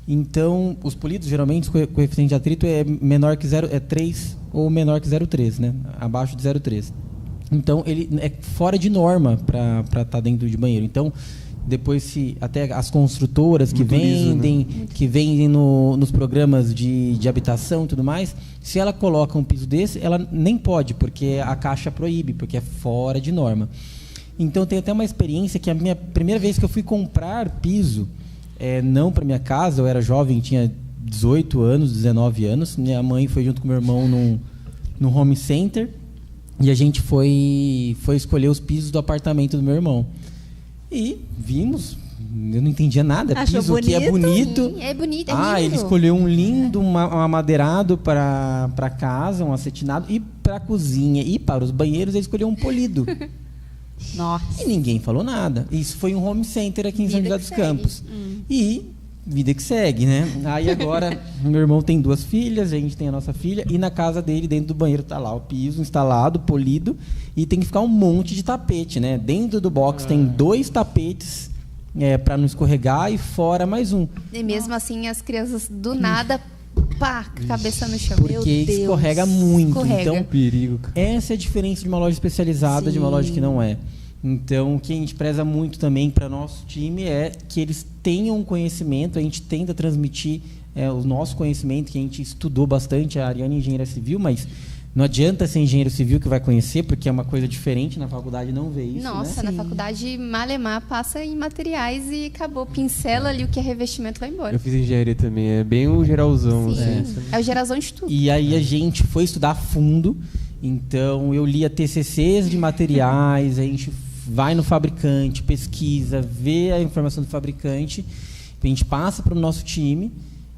Então, os polidos, geralmente, o coeficiente de atrito é menor que 3 ou menor que 0,3, né? Abaixo de 0,3. Então, ele é fora de norma para estar dentro de banheiro. Então, depois, até as construtoras que vendem, né? Que vendem nos programas de habitação e tudo mais, se ela coloca um piso desse, ela nem pode, porque a Caixa proíbe, porque é fora de norma. Então, tem até uma experiência que a minha primeira vez que eu fui comprar piso, não para minha casa, eu era jovem, tinha 18 anos, 19 anos. Minha mãe foi junto com meu irmão num home center e a gente foi escolher os pisos do apartamento do meu irmão. E vimos, eu não entendia nada. Achou piso bonito? Que é bonito. Sim, é bonito, é lindo. Ele escolheu um lindo, um amadeirado para casa, um acetinado, e para a cozinha e para os banheiros ele escolheu um polido. Nossa. E ninguém falou nada. Isso foi um home center aqui em São José dos Campos. E vida que segue, né? Aí agora, meu irmão tem 2 filhas, a gente tem a nossa filha, e na casa dele, dentro do banheiro, tá lá o piso instalado, polido, e tem que ficar um monte de tapete, né? Dentro do box tem 2 tapetes para não escorregar e fora mais um. E mesmo assim, as crianças do nada pá, cabeça no chão. Porque escorrega muito. Escorrega. Então, perigo, cara. essa é a diferença de uma loja especializada de uma loja que não é. Então, o que a gente preza muito também para nosso time é que eles tenham conhecimento, a gente tenta transmitir o nosso conhecimento, que a gente estudou bastante, a Ariane é engenheira civil, mas não adianta ser engenheiro civil que vai conhecer, porque é uma coisa diferente, na faculdade não vê isso, Nossa, né? na faculdade, malemar, passa em materiais e acabou. Pincela ali o que é revestimento, vai embora. Eu fiz engenharia também, é bem o geralzão. Sim, Assim. é o geralzão de tudo. E aí a gente foi estudar a fundo, então eu lia TCCs de materiais, a gente vai no fabricante, pesquisa, vê a informação do fabricante, a gente passa para o nosso time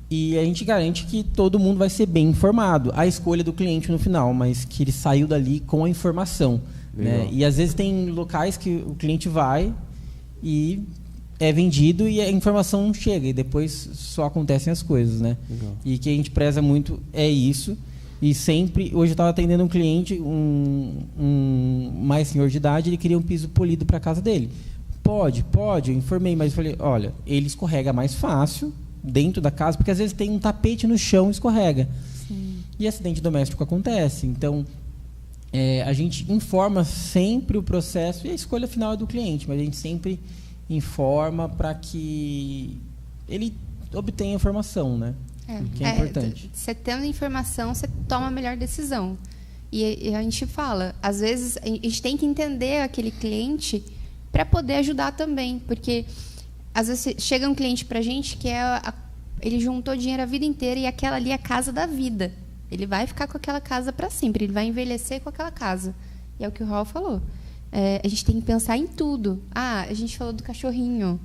e a gente garante que todo mundo vai ser bem informado. A escolha do cliente no final, mas que ele saiu dali com a informação. Né? E às vezes tem locais que o cliente vai e é vendido e a informação não chega, e depois só acontecem as coisas. Né? E que a gente preza muito é isso. E sempre, hoje eu estava atendendo um cliente, um mais senhor de idade, ele queria um piso polido para a casa dele. Pode, eu informei, mas eu falei, olha, ele escorrega mais fácil dentro da casa, porque às vezes tem um tapete no chão e escorrega. Sim. E acidente doméstico acontece. Então, a gente informa sempre o processo e a escolha final é do cliente, mas a gente sempre informa para que ele obtenha a informação, né? Que é importante. Você tendo informação, você toma a melhor decisão. E a gente fala, às vezes, a gente tem que entender aquele cliente para poder ajudar também. Porque, às vezes, chega um cliente para a gente que ele juntou dinheiro a vida inteira e aquela ali é a casa da vida. Ele vai ficar com aquela casa para sempre, ele vai envelhecer com aquela casa. E é o que o Raul falou. A gente tem que pensar em tudo. A gente falou do cachorrinho.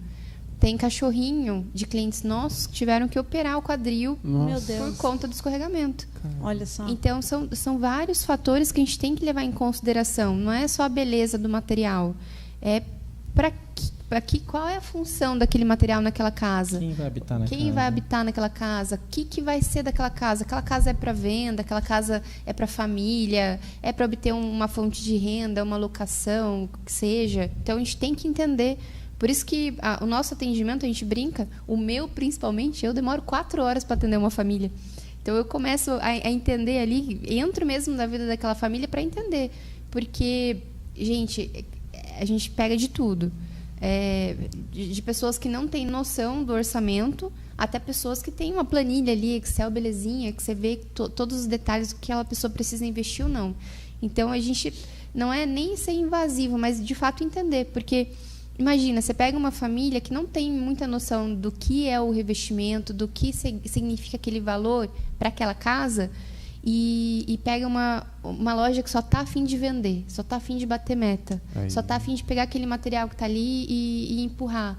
Tem cachorrinho de clientes nossos que tiveram que operar o quadril por conta do escorregamento. Olha só. Então, são vários fatores que a gente tem que levar em consideração. Não é só a beleza do material. É qual é a função daquele material naquela casa? Quem vai habitar naquela casa? Quem vai habitar naquela casa? O que vai ser daquela casa? Aquela casa é para venda? Aquela casa é para família? É para obter uma fonte de renda, uma locação, o que seja? Então, a gente tem que entender. Por isso que o nosso atendimento, a gente brinca, o meu principalmente, eu demoro 4 horas para atender uma família. Então, eu começo a entender ali, entro mesmo na vida daquela família para entender. Porque, gente, a gente pega de tudo. De pessoas que não têm noção do orçamento, até pessoas que têm uma planilha ali, Excel, belezinha, que você vê todos os detalhes do que aquela pessoa precisa investir ou não. Então, a gente não é nem ser invasivo, mas, de fato, entender. Porque... imagina, você pega uma família que não tem muita noção do que é o revestimento, do que significa aquele valor para aquela casa, e pega uma loja que só está a fim de vender, só está a fim de bater meta, só está a fim de pegar aquele material que está ali e empurrar.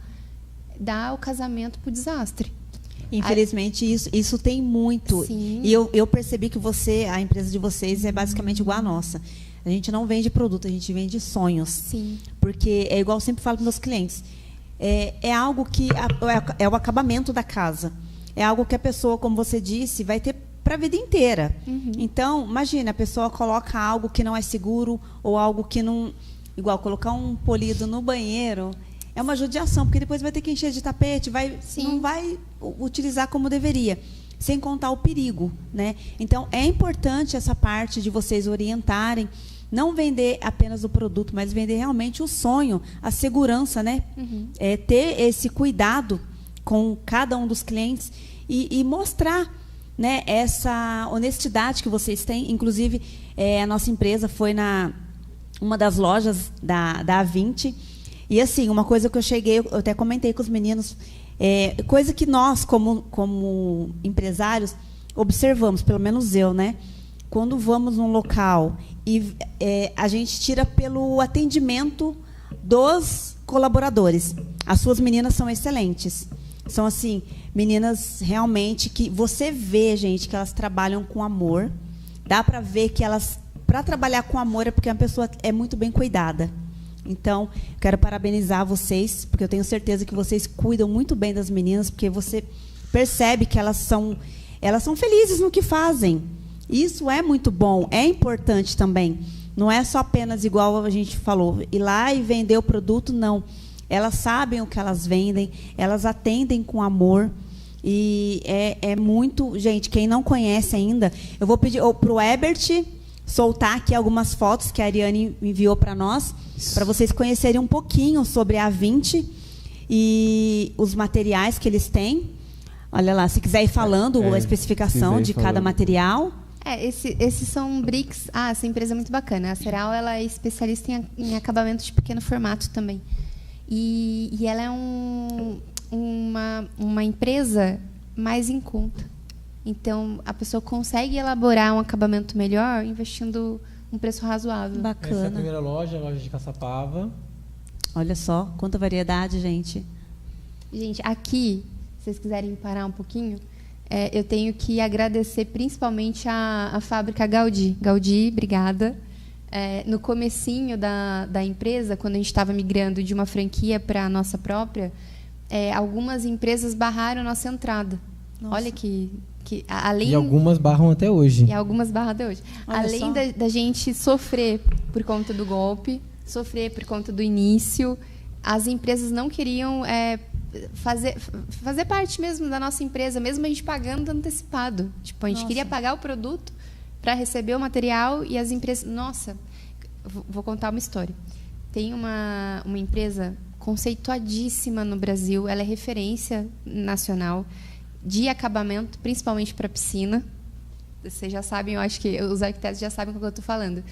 Dá o casamento para o desastre. Infelizmente, isso tem muito. Sim. E eu percebi que a empresa de vocês é basicamente igual à nossa. A gente não vende produto, a gente vende sonhos. Sim. Porque é igual eu sempre falo para meus clientes. É algo que é o acabamento da casa. É algo que a pessoa, como você disse, vai ter para a vida inteira. Uhum. Então, imagina, a pessoa coloca algo que não é seguro ou algo que não... Igual, colocar um polido no banheiro é uma judiação, porque depois vai ter que encher de tapete, não vai utilizar como deveria. Sem contar o perigo, né? Então, é importante essa parte de vocês orientarem, não vender apenas o produto, mas vender realmente o sonho, a segurança, né? Uhum. Ter esse cuidado com cada um dos clientes e mostrar, né, essa honestidade que vocês têm. Inclusive, a nossa empresa foi uma das lojas da A20. E, assim, uma coisa que eu até comentei com os meninos... coisa que nós, como empresários, observamos, pelo menos eu, né? Quando vamos num local e a gente tira pelo atendimento dos colaboradores. As suas meninas são excelentes. São, assim, meninas realmente que você vê, gente, que elas trabalham com amor. Dá para ver que elas, para trabalhar com amor, é porque a pessoa é muito bem cuidada. Então, quero parabenizar vocês, porque eu tenho certeza que vocês cuidam muito bem das meninas, porque você percebe que elas são felizes no que fazem. Isso é muito bom, é importante também. Não é só apenas, igual a gente falou, ir lá e vender o produto, não. Elas sabem o que elas vendem, elas atendem com amor. E é muito... Gente, quem não conhece ainda, eu vou pedir para o Ebert soltar aqui algumas fotos que a Ariane enviou para nós, para vocês conhecerem um pouquinho sobre a 20 e os materiais que eles têm. Olha lá, se quiser ir falando a especificação de cada material. Esses são bricks. Essa empresa é muito bacana. A Ceral, ela é especialista em acabamento de pequeno formato também. E ela é uma empresa mais em conta. Então, a pessoa consegue elaborar um acabamento melhor investindo um preço razoável. Bacana. Essa é a primeira loja, a loja de Caçapava. Olha só, quanta variedade, gente. Gente, aqui, se vocês quiserem parar um pouquinho, eu tenho que agradecer principalmente a fábrica Gaudí. Gaudí, obrigada. No comecinho da empresa, quando a gente estava migrando de uma franquia para a nossa própria, algumas empresas barraram a nossa entrada. Nossa. Olha que além... E algumas barram até hoje. Além da gente sofrer por conta do golpe, sofrer por conta do início, as empresas não queriam fazer parte mesmo da nossa empresa, mesmo a gente pagando antecipado. Tipo, a gente queria pagar o produto para receber o material e as empresas... Nossa, vou contar uma história. Tem uma empresa conceituadíssima no Brasil, ela é referência nacional de acabamento, principalmente para piscina. Vocês já sabem, eu acho que os arquitetos já sabem com o que eu estou falando.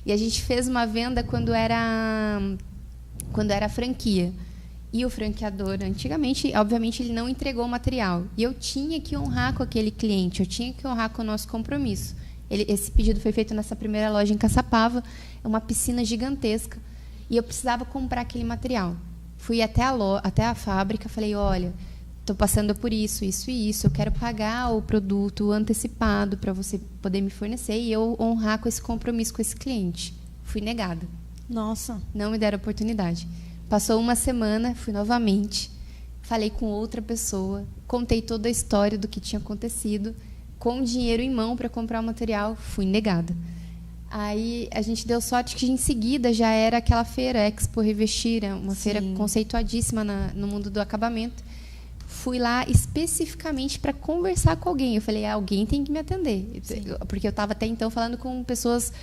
E a gente fez uma venda quando era franquia. E o franqueador, antigamente, obviamente, ele não entregou o material. E eu tinha que honrar com aquele cliente, eu tinha que honrar com o nosso compromisso. Esse pedido foi feito nessa primeira loja em Caçapava, uma piscina gigantesca. E eu precisava comprar aquele material. Fui até a fábrica, falei, olha, estou passando por isso, isso e isso, eu quero pagar o produto antecipado para você poder me fornecer e eu honrar com esse compromisso com esse cliente. Fui negada. Nossa. Não me deram oportunidade. Passou uma semana, fui novamente, falei com outra pessoa, contei toda a história do que tinha acontecido, com dinheiro em mão para comprar o material, fui negada. Aí a gente deu sorte que em seguida já era aquela feira, Expo Revestir, uma feira conceituadíssima no mundo do acabamento. Fui lá especificamente para conversar com alguém. Eu falei, alguém tem que me atender. Sim. Porque eu estava até então falando com pessoas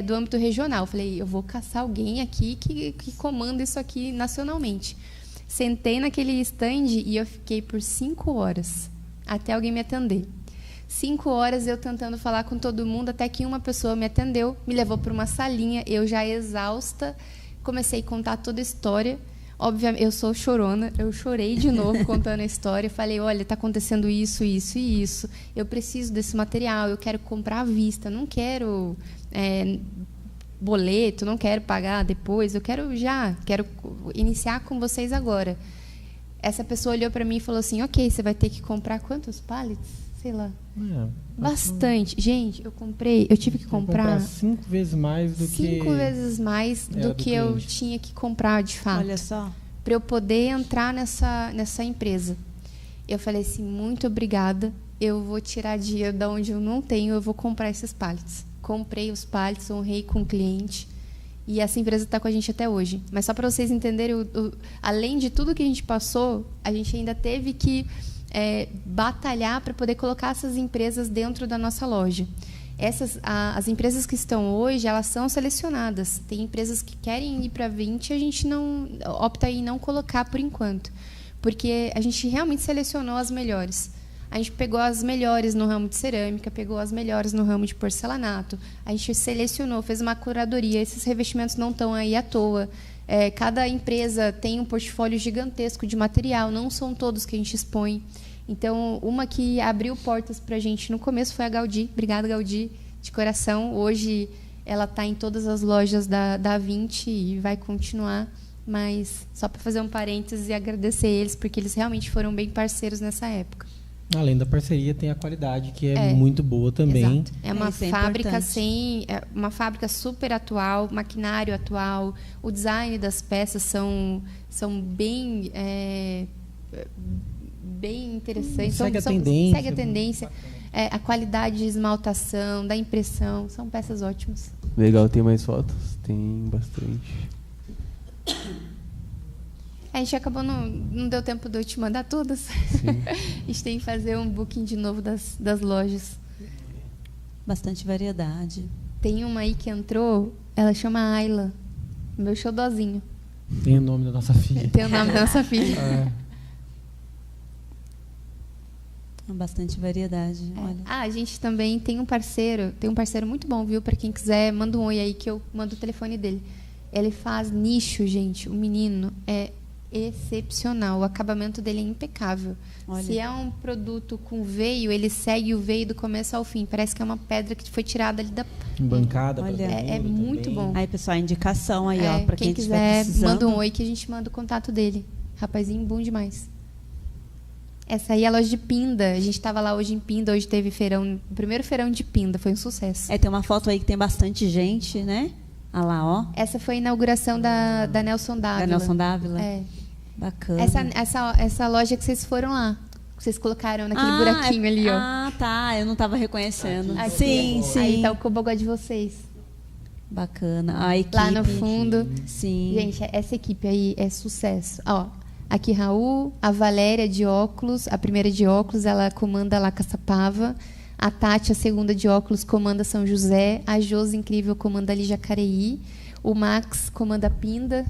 do âmbito regional. Eu falei, eu vou caçar alguém aqui que comanda isso aqui nacionalmente. Sentei naquele stand e eu fiquei por 5 horas até alguém me atender. 5 horas eu tentando falar com todo mundo, até que uma pessoa me atendeu, me levou para uma salinha, eu já exausta, comecei a contar toda a história. Obviamente, eu sou chorona, eu chorei de novo contando a história. Falei, olha, está acontecendo isso, isso e isso. Eu preciso desse material, eu quero comprar à vista, não quero boleto, não quero pagar depois, eu quero iniciar com vocês agora. Essa pessoa olhou para mim e falou assim, ok, você vai ter que comprar quantos pallets? Sei lá. Bastante. Gente, eu tive que comprar 5 vezes mais do que... 5 vezes mais do que eu tinha que comprar, de fato. Olha só. Para eu poder entrar nessa empresa. Eu falei assim, muito obrigada, eu vou tirar dinheiro de onde eu não tenho, eu vou comprar esses pallets. Comprei os pallets, honrei com o cliente, e essa empresa está com a gente até hoje. Mas só para vocês entenderem, além de tudo que a gente passou, a gente ainda teve que batalhar para poder colocar essas empresas dentro da nossa loja. As empresas que estão hoje, elas são selecionadas. Tem empresas que querem ir para 20 e a gente opta em não colocar por enquanto, porque a gente realmente selecionou as melhores. A gente pegou as melhores no ramo de cerâmica, pegou as melhores no ramo de porcelanato. A gente selecionou, fez uma curadoria. Esses revestimentos não estão aí à toa. Cada empresa tem um portfólio gigantesco de material, não são todos que a gente expõe. Então, uma que abriu portas para a gente no começo foi a Gaudí. Obrigada, Gaudí, de coração. Hoje, ela está em todas as lojas da 20 e vai continuar. Mas, só para fazer um parênteses e agradecer eles, porque eles realmente foram bem parceiros nessa época. Além da parceria, tem a qualidade, que é muito boa também. Exato. É uma fábrica uma fábrica super atual, maquinário atual, o design das peças são bem interessantes. Segue a tendência. A qualidade de esmaltação, da impressão, são peças ótimas. Legal, tem mais fotos? Tem bastante. A gente acabou, não deu tempo de eu te mandar todas. A gente tem que fazer um booking de novo das lojas. Bastante variedade. Tem uma aí que entrou, ela chama Ayla. Meu xodózinho. Tem o nome da nossa filha. Tem o nome da nossa filha. Bastante variedade. Olha. A gente também tem um parceiro muito bom, viu? Para quem quiser, manda um oi aí que eu mando o telefone dele. Ele faz nicho, gente. O menino é excepcional. O acabamento dele é impecável. Olha. Se é um produto com veio, ele segue o veio do começo ao fim. Parece que é uma pedra que foi tirada ali da... Bancada. Olha. É muito bom. Aí, pessoal, indicação aí, ó, para quem quiser, manda um oi que a gente manda o contato dele. Rapazinho bom demais. Essa aí é a loja de Pinda. A gente estava lá hoje em Pinda. Hoje teve feirão, o primeiro feirão de Pinda. Foi um sucesso. Tem uma foto aí que tem bastante gente, né? Olha lá, ó. Essa foi a inauguração da Nelson Dávila. Da Nelson Dávila? É. Bacana. Essa loja que vocês foram lá. Que vocês colocaram naquele buraquinho ali, ó. Ah, tá. Eu não estava reconhecendo. Aqui, sim. Aí tá o Cobogó de vocês. Bacana. A equipe. Lá no fundo. Sim. Gente, essa equipe aí é sucesso. Ó, aqui Raul, a Valéria de óculos, a primeira de óculos, ela comanda lá Caçapava. A Tati, a segunda de óculos, comanda São José. A Josi, incrível, comanda ali Jacareí. O Max comanda Pinda.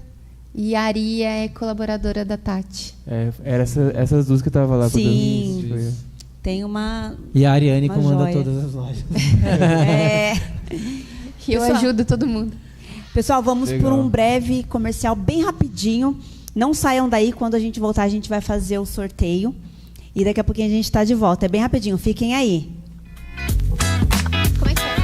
E a Aria é colaboradora da Tati. Era essas duas que estavam lá. Sim. Tem uma... E a Ariane comanda joia. todas as lojas. Que eu ajudo todo mundo. Pessoal, vamos Legal. por um breve comercial bem rapidinho. Não saiam daí. Quando a gente voltar, a gente vai fazer o sorteio. E daqui a pouquinho a gente está de volta. É bem rapidinho. Fiquem aí. Como é que é?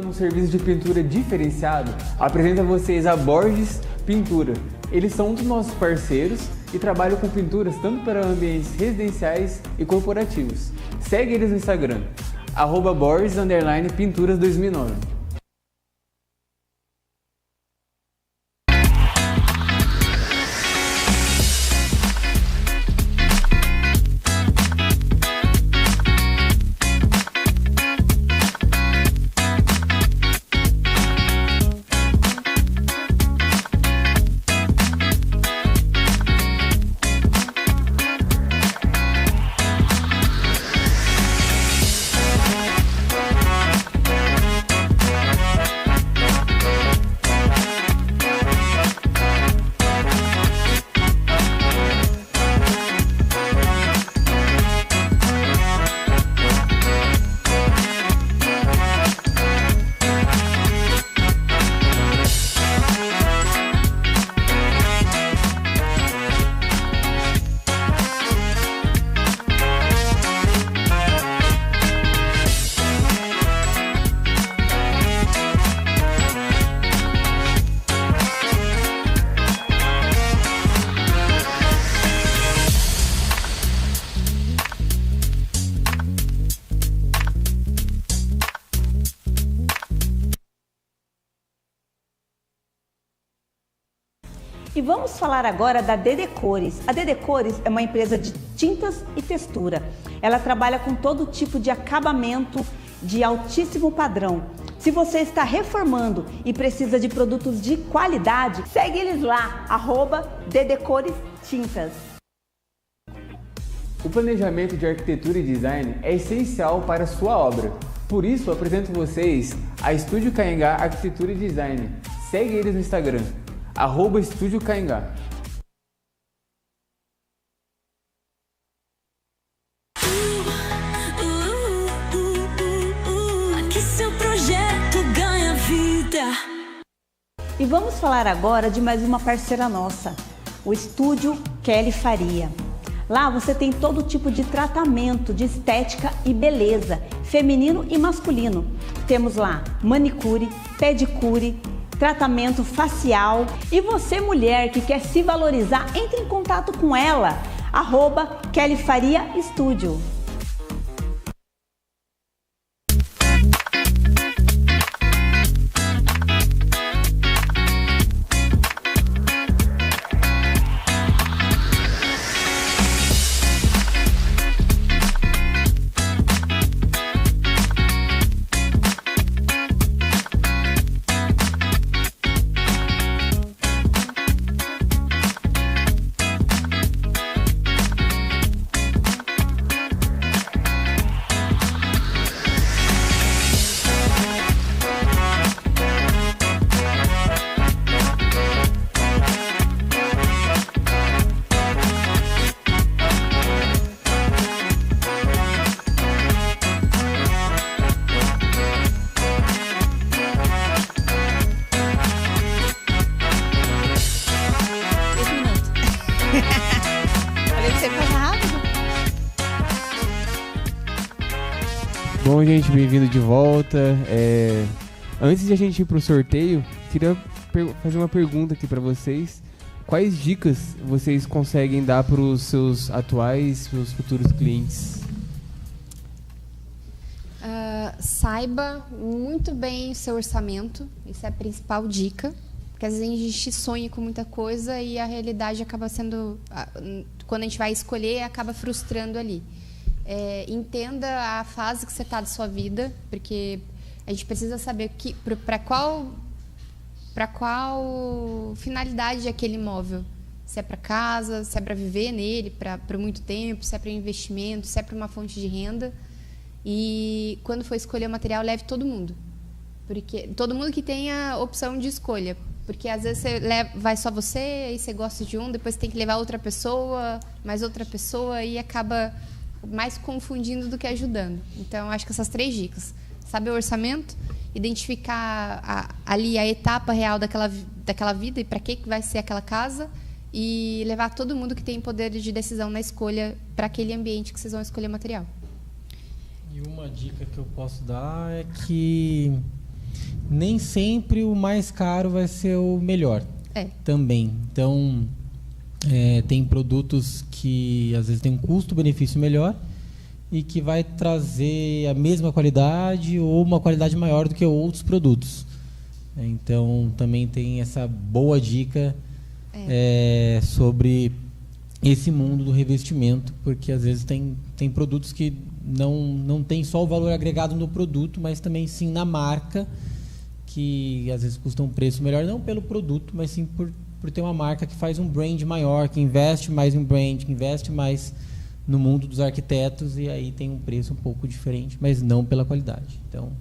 Um serviço de pintura diferenciado, apresenta a vocês a Borges Pintura. Eles são um dos nossos parceiros e trabalham com pinturas tanto para ambientes residenciais e corporativos. Segue eles no Instagram, @Borges_Pinturas2009. E vamos falar agora da DD Cores. A DD Cores é uma empresa de tintas e textura. Ela trabalha com todo tipo de acabamento de altíssimo padrão. Se você está reformando e precisa de produtos de qualidade, segue eles lá, @DD Cores Tintas. O planejamento de arquitetura e design é essencial para a sua obra. Por isso, apresento vocês a Estúdio Caingá Arquitetura e Design. Segue eles no Instagram, @Estúdio Caingá. Aqui seu projeto ganha vida. E vamos falar agora de mais uma parceira nossa, o Estúdio Kelly Faria. Lá você tem todo tipo de tratamento de estética e beleza, feminino e masculino. Temos lá manicure, pedicure, tratamento facial. E você, mulher que quer se valorizar, entre em contato com ela, @Kelly Faria Estúdio. Bom, gente, bem-vindo de volta. Antes de a gente ir pro sorteio, queria fazer uma pergunta aqui para vocês. Quais dicas vocês conseguem dar para os seus atuais, seus futuros clientes? Saiba muito bem o seu orçamento. Isso é a principal dica. Porque às vezes a gente sonha com muita coisa e a realidade acaba sendo... Quando a gente vai escolher, acaba frustrando ali. Entenda a fase que você está da sua vida, porque a gente precisa saber para qual finalidade é aquele imóvel. Se é para casa, se é para viver nele por muito tempo, se é para investimento, se é para uma fonte de renda. E quando for escolher o material, leve todo mundo. Porque todo mundo que tenha opção de escolha. Porque às vezes vai só você, aí você gosta de depois você tem que levar outra pessoa, mais outra pessoa, e acaba mais confundindo do que ajudando. Então, acho que essas 3 dicas. Saber o orçamento, identificar ali a etapa real daquela vida e para que vai ser aquela casa, e levar todo mundo que tem poder de decisão na escolha para aquele ambiente que vocês vão escolher material. E uma dica que eu posso dar é que nem sempre o mais caro vai ser o melhor. Também. Então, tem produtos que às vezes tem um custo-benefício melhor e que vai trazer a mesma qualidade ou uma qualidade maior do que outros produtos. Então, também tem essa boa dica sobre esse mundo do revestimento, porque às vezes tem produtos que não tem só o valor agregado no produto, mas também sim na marca, que às vezes custa um preço melhor, não pelo produto, mas sim por ter uma marca que faz um brand maior, que investe mais em brand, que investe mais no mundo dos arquitetos, e aí tem um preço um pouco diferente, mas não pela qualidade. Então,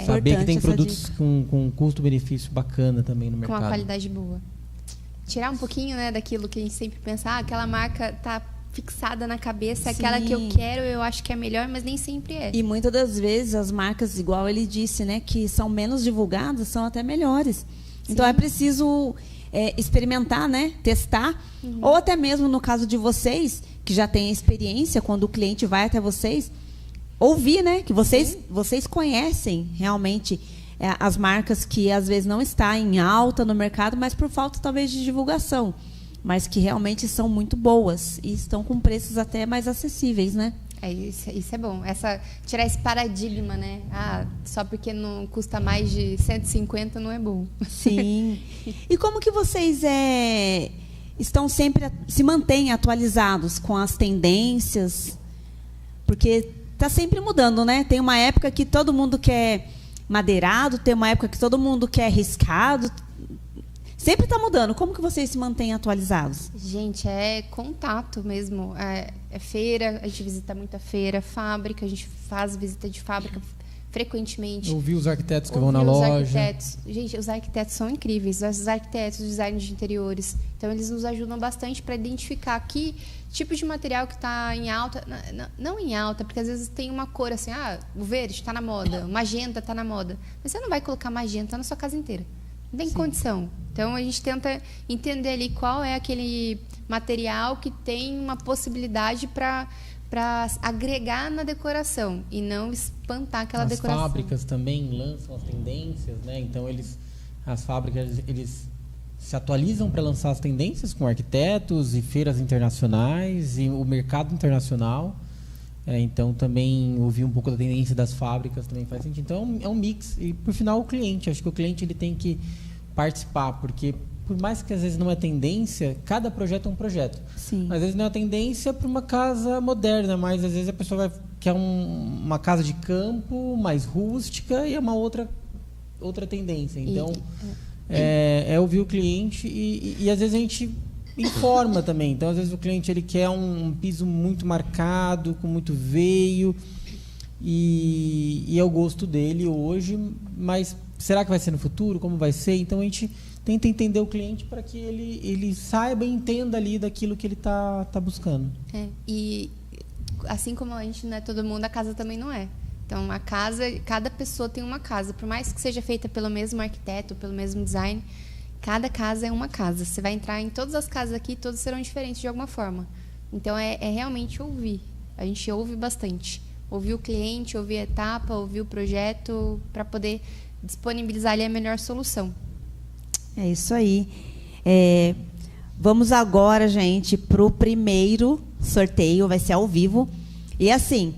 saber que tem produtos com custo-benefício bacana também no mercado. Com uma qualidade boa. Tirar um pouquinho, né, daquilo que a gente sempre pensa, aquela marca está fixada na cabeça, aquela que eu quero, eu acho que é melhor, mas nem sempre é. E muitas das vezes as marcas, igual ele disse, né, que são menos divulgadas, são até melhores. Sim. Então é preciso experimentar, né, testar, ou até mesmo no caso de vocês, que já têm experiência, quando o cliente vai até vocês, ouvir, né, que vocês conhecem realmente as marcas que às vezes não estão em alta no mercado, mas por falta talvez de divulgação, mas que realmente são muito boas e estão com preços até mais acessíveis, né? Isso é bom. Tirar esse paradigma, né? Só porque não custa mais de 150 não é bom. Sim. E como que vocês estão sempre, se mantêm atualizados com as tendências? Porque está sempre mudando, né? Tem uma época que todo mundo quer madeirado, tem uma época que todo mundo quer riscado. Sempre está mudando. Como que vocês se mantêm atualizados? Gente, é contato mesmo. É feira, a gente visita muita feira, fábrica, a gente faz visita de fábrica frequentemente. Ouvir os arquitetos que vão na loja. Gente, os arquitetos são incríveis. Os arquitetos, os designers de interiores. Então, eles nos ajudam bastante para identificar que tipo de material que está em alta. Não em alta, porque às vezes tem uma cor assim, o verde está na moda, o magenta está na moda. Mas você não vai colocar magenta na sua casa inteira. Não tem condição. Então, a gente tenta entender ali qual é aquele material que tem uma possibilidade para agregar na decoração e não espantar aquela decoração. As fábricas também lançam as tendências, né? Então, as fábricas eles se atualizam para lançar as tendências com arquitetos e feiras internacionais e o mercado internacional. Então, também ouvir um pouco da tendência das fábricas também faz sentido. Então, é um mix. E, por final, o cliente. Acho que o cliente ele tem que participar, porque, por mais que às vezes não é tendência, cada projeto é um projeto. Sim. Às vezes não é tendência para uma casa moderna, mas às vezes a pessoa quer uma casa de campo, mais rústica, e é uma outra tendência. Então, é ouvir o cliente e às vezes a gente informa também. Então, às vezes o cliente ele quer um piso muito marcado, com muito veio, e é o gosto dele hoje, mas será que vai ser no futuro? Como vai ser? Então, a gente tenta entender o cliente para que ele saiba e entenda ali daquilo que ele tá buscando. E assim como a gente não é todo mundo, a casa também não é. Então, a casa, cada pessoa tem uma casa. Por mais que seja feita pelo mesmo arquiteto, pelo mesmo design, cada casa é uma casa. Você vai entrar em todas as casas aqui, todas serão diferentes de alguma forma. Então, é realmente ouvir. A gente ouve bastante. Ouvir o cliente, ouvir a etapa, ouvir o projeto, para poder disponibilizar ali a melhor solução. É isso aí. Vamos agora, gente, para o primeiro sorteio. Vai ser ao vivo. E assim,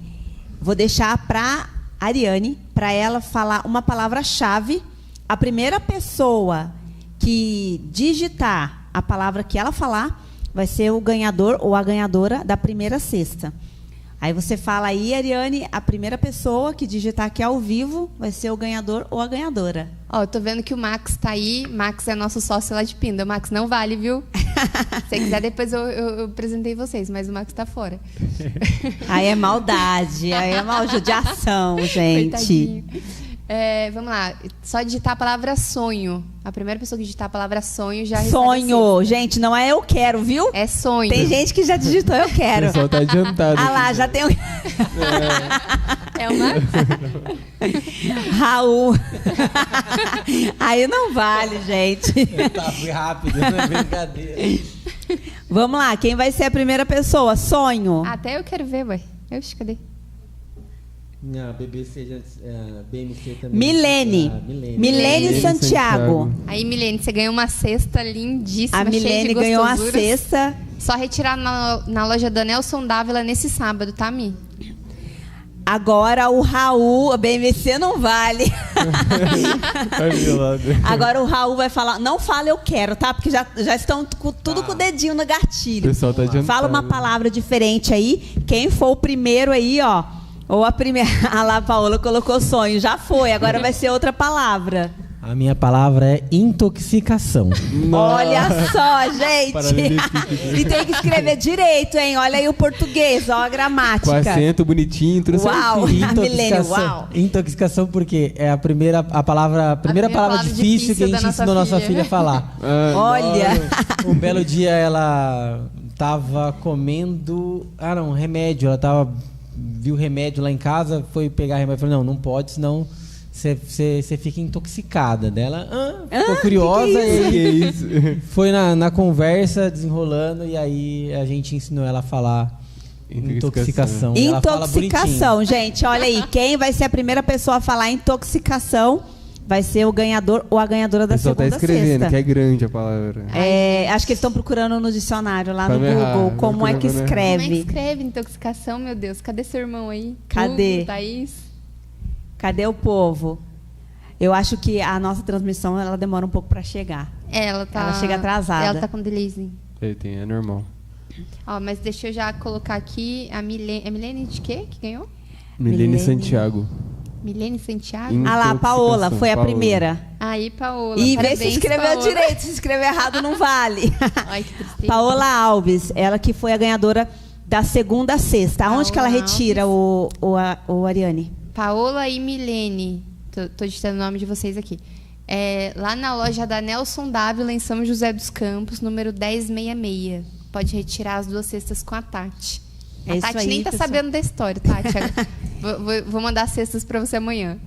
vou deixar para a Ariane, para ela falar uma palavra-chave. A primeira pessoa que digitar a palavra que ela falar vai ser o ganhador ou a ganhadora da primeira cesta. Aí você fala aí, Ariane, a primeira pessoa que digitar aqui ao vivo vai ser o ganhador ou a ganhadora. Eu tô vendo que o Max tá aí. Max é nosso sócio lá de Pinda. Max, não vale, viu? Se você quiser, depois eu apresentei vocês, mas o Max tá fora. Aí é maldade, aí é mal judiação, gente. Coitadinho. Vamos lá, só digitar a palavra sonho. A primeira pessoa que digitar a palavra sonho já recebe. Sonho, gente, não é eu quero, viu? É sonho. Tem gente que já digitou eu quero. O pessoal tá adiantado. Ah lá, já tem um... É uma... Raul. Aí não vale, gente. Foi rápido, não é brincadeira. Vamos lá, quem vai ser a primeira pessoa? Sonho. Até eu quero ver, ué. Cadê? A BBC, BMC também. Milene Santiago. Aí, Milene, você ganhou uma cesta lindíssima. A Milene ganhou a cesta. Só retirar na loja da Nelson Dávila nesse sábado, tá, Mi? Agora o Raul, a BMC não vale. Agora o Raul vai falar, não fala eu quero, tá? Porque já estão tudo com o dedinho no gatilho. O pessoal tá adiantado. Fala uma palavra diferente aí. Quem for o primeiro aí, ó. Ou a primeira. Ah lá, a Paola colocou sonho. Já foi, agora vai ser outra palavra. A minha palavra é intoxicação. Olha só, gente. E tem que escrever direito, hein? Olha aí o português, ó a gramática. Com acento bonitinho, tudo uau, certinho. Milene, uau. Intoxicação porque é a primeira palavra difícil que a gente ensinou nossa filha a falar. Olha. Um belo dia ela tava comendo, remédio, ela viu remédio lá em casa, foi pegar remédio, falou, não pode, senão você fica intoxicada. Dela ficou curiosa que é isso? Foi na conversa, desenrolando, e aí a gente ensinou ela a falar intoxicação. Intoxicação, gente, olha aí, quem vai ser a primeira pessoa a falar intoxicação vai ser o ganhador ou a ganhadora da segunda tá escrevendo, cesta. que é grande a palavra. Acho que eles estão procurando no dicionário lá no Tá Google errado, como é que procurando, né? escreve. Como é que escreve intoxicação, meu Deus? Cadê seu irmão aí? Cadê? Hugo, Thaís? Cadê o povo? Eu acho que a nossa transmissão ela demora um pouco para chegar. Ela chega atrasada. Ela tá com delay. É normal. Ó, mas deixa eu já colocar aqui a Milene. É Milene de quê que ganhou? Milene Santiago. Milene Santiago? Ah lá, a Paola, foi a Paola. primeira. Aí, Paola. E vê parabéns, se escreveu Paola. direito, se escreveu errado não vale. Ai, que tristeza. Paola Alves, ela que foi a ganhadora da segunda cesta. Aonde que ela Paola retira o Ariane? Paola e Milene. Tô digitando o nome de vocês aqui. Lá na loja da Nelson Dávila, em São José dos Campos, número 1066. Pode retirar as 2 cestas com a Tati. É A isso Tati aí, nem tá pessoal. sabendo da história, Tati. Vou mandar as cestas para você amanhã.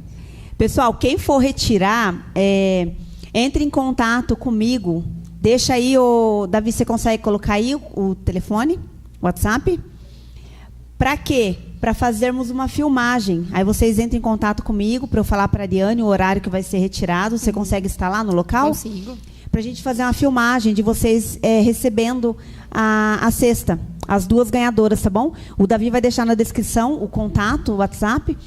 Pessoal, quem for retirar, entre em contato comigo. Deixa aí Davi, você consegue colocar aí o telefone, o WhatsApp? Para quê? Para fazermos uma filmagem. Aí vocês entram em contato comigo para eu falar para a Ariane o horário que vai ser retirado. Você consegue estar lá no local? Consigo. Para a gente fazer uma filmagem de vocês recebendo a cesta, as 2 ganhadoras, tá bom? O Davi vai deixar na descrição o contato, o WhatsApp,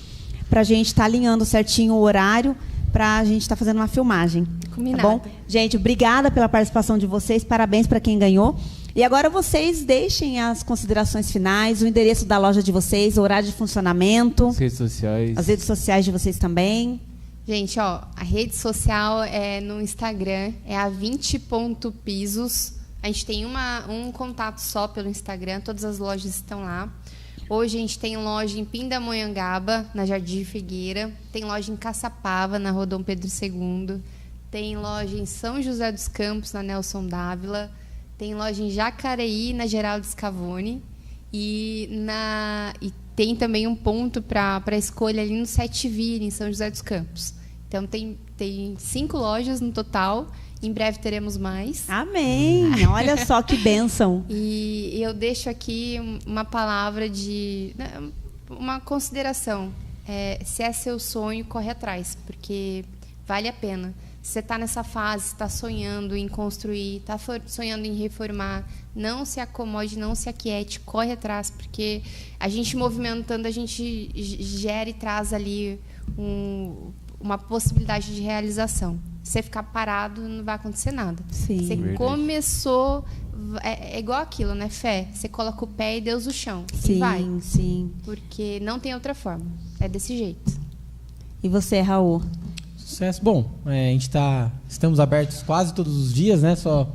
para a gente estar alinhando certinho o horário, para a gente estar fazendo uma filmagem. Combinado. Tá bom? Gente, obrigada pela participação de vocês, parabéns para quem ganhou. E agora vocês deixem as considerações finais, o endereço da loja de vocês, o horário de funcionamento, As redes sociais. as redes sociais de vocês também. Gente, ó, a rede social no Instagram é a 20.pisos. A gente tem um contato só pelo Instagram, todas as lojas estão lá. Hoje a gente tem loja em Pindamonhangaba, na Jardim Figueira. Tem loja em Caçapava, na Rua Dom Pedro II. Tem loja em São José dos Campos, na Nelson Dávila. Tem loja em Jacareí, na Geraldo Scavone. E tem também um ponto para escolha ali no Sete Vira, em São José dos Campos. Então, tem 5 lojas no total. Em breve teremos mais. Amém! Olha só que bênção. E eu deixo aqui uma palavra uma consideração. Se é seu sonho, corre atrás, porque vale a pena. Se você está nessa fase, está sonhando em construir, está sonhando em reformar, não se acomode, não se aquiete, corre atrás, porque a gente movimentando, a gente gera e traz ali uma possibilidade de realização. Se você ficar parado, não vai acontecer nada. Sim. Você Verdade. começou, é igual aquilo, né? Fé. Você coloca o pé e Deus o chão. Sim, E vai. sim. Porque não tem outra forma. É desse jeito. E você, Raul? Sucesso. Bom, estamos abertos quase todos os dias, né? Só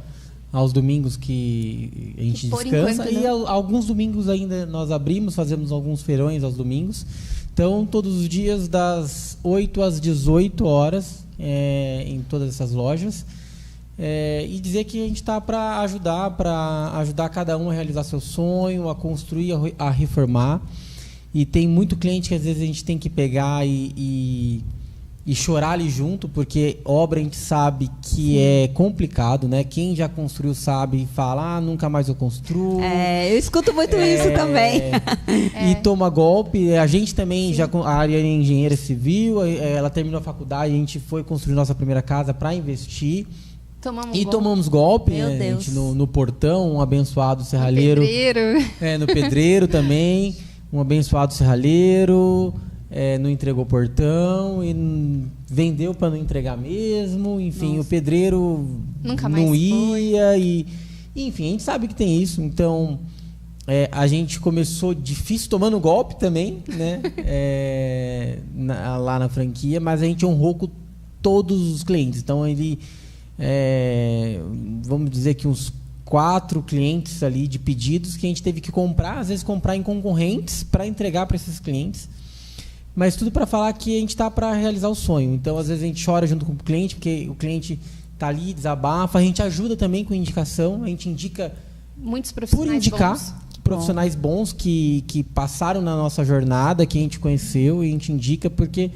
aos domingos que a gente Por descansa. enquanto, E né? alguns domingos ainda nós abrimos, fazemos alguns feirões aos domingos. Então, todos os dias, das 8 às 18 horas, em todas essas lojas. E dizer que a gente está para ajudar cada um a realizar seu sonho, a construir, a reformar. E tem muito cliente que às vezes a gente tem que pegar e chorar ali junto, porque obra a gente sabe que é complicado, né? Quem já construiu sabe e fala, nunca mais eu construo. Eu escuto muito isso também. E toma golpe. A gente também, a Ariane é engenheira civil, ela terminou a faculdade, a gente foi construir nossa primeira casa para investir. Tomamos golpe, Meu né? Deus. A gente no portão, um abençoado serralheiro. No pedreiro também, um abençoado serralheiro. Não entregou o portão e vendeu para não entregar mesmo. Enfim, Nossa. o pedreiro Nunca mais não ia. foi. Enfim, a gente sabe que tem isso. Então, a gente começou difícil, tomando golpe também, né? Lá na franquia, mas a gente honrou com todos os clientes. Então, vamos dizer que uns 4 clientes ali de pedidos que a gente teve que comprar, às vezes comprar em concorrentes para entregar para esses clientes. Mas tudo para falar que a gente está para realizar o sonho. Então, às vezes, a gente chora junto com o cliente, porque o cliente está ali, desabafa. A gente ajuda também com indicação. A gente indica Muitos por profissionais indicar bons. profissionais bons que passaram na nossa jornada, que a gente conheceu, e a gente indica porque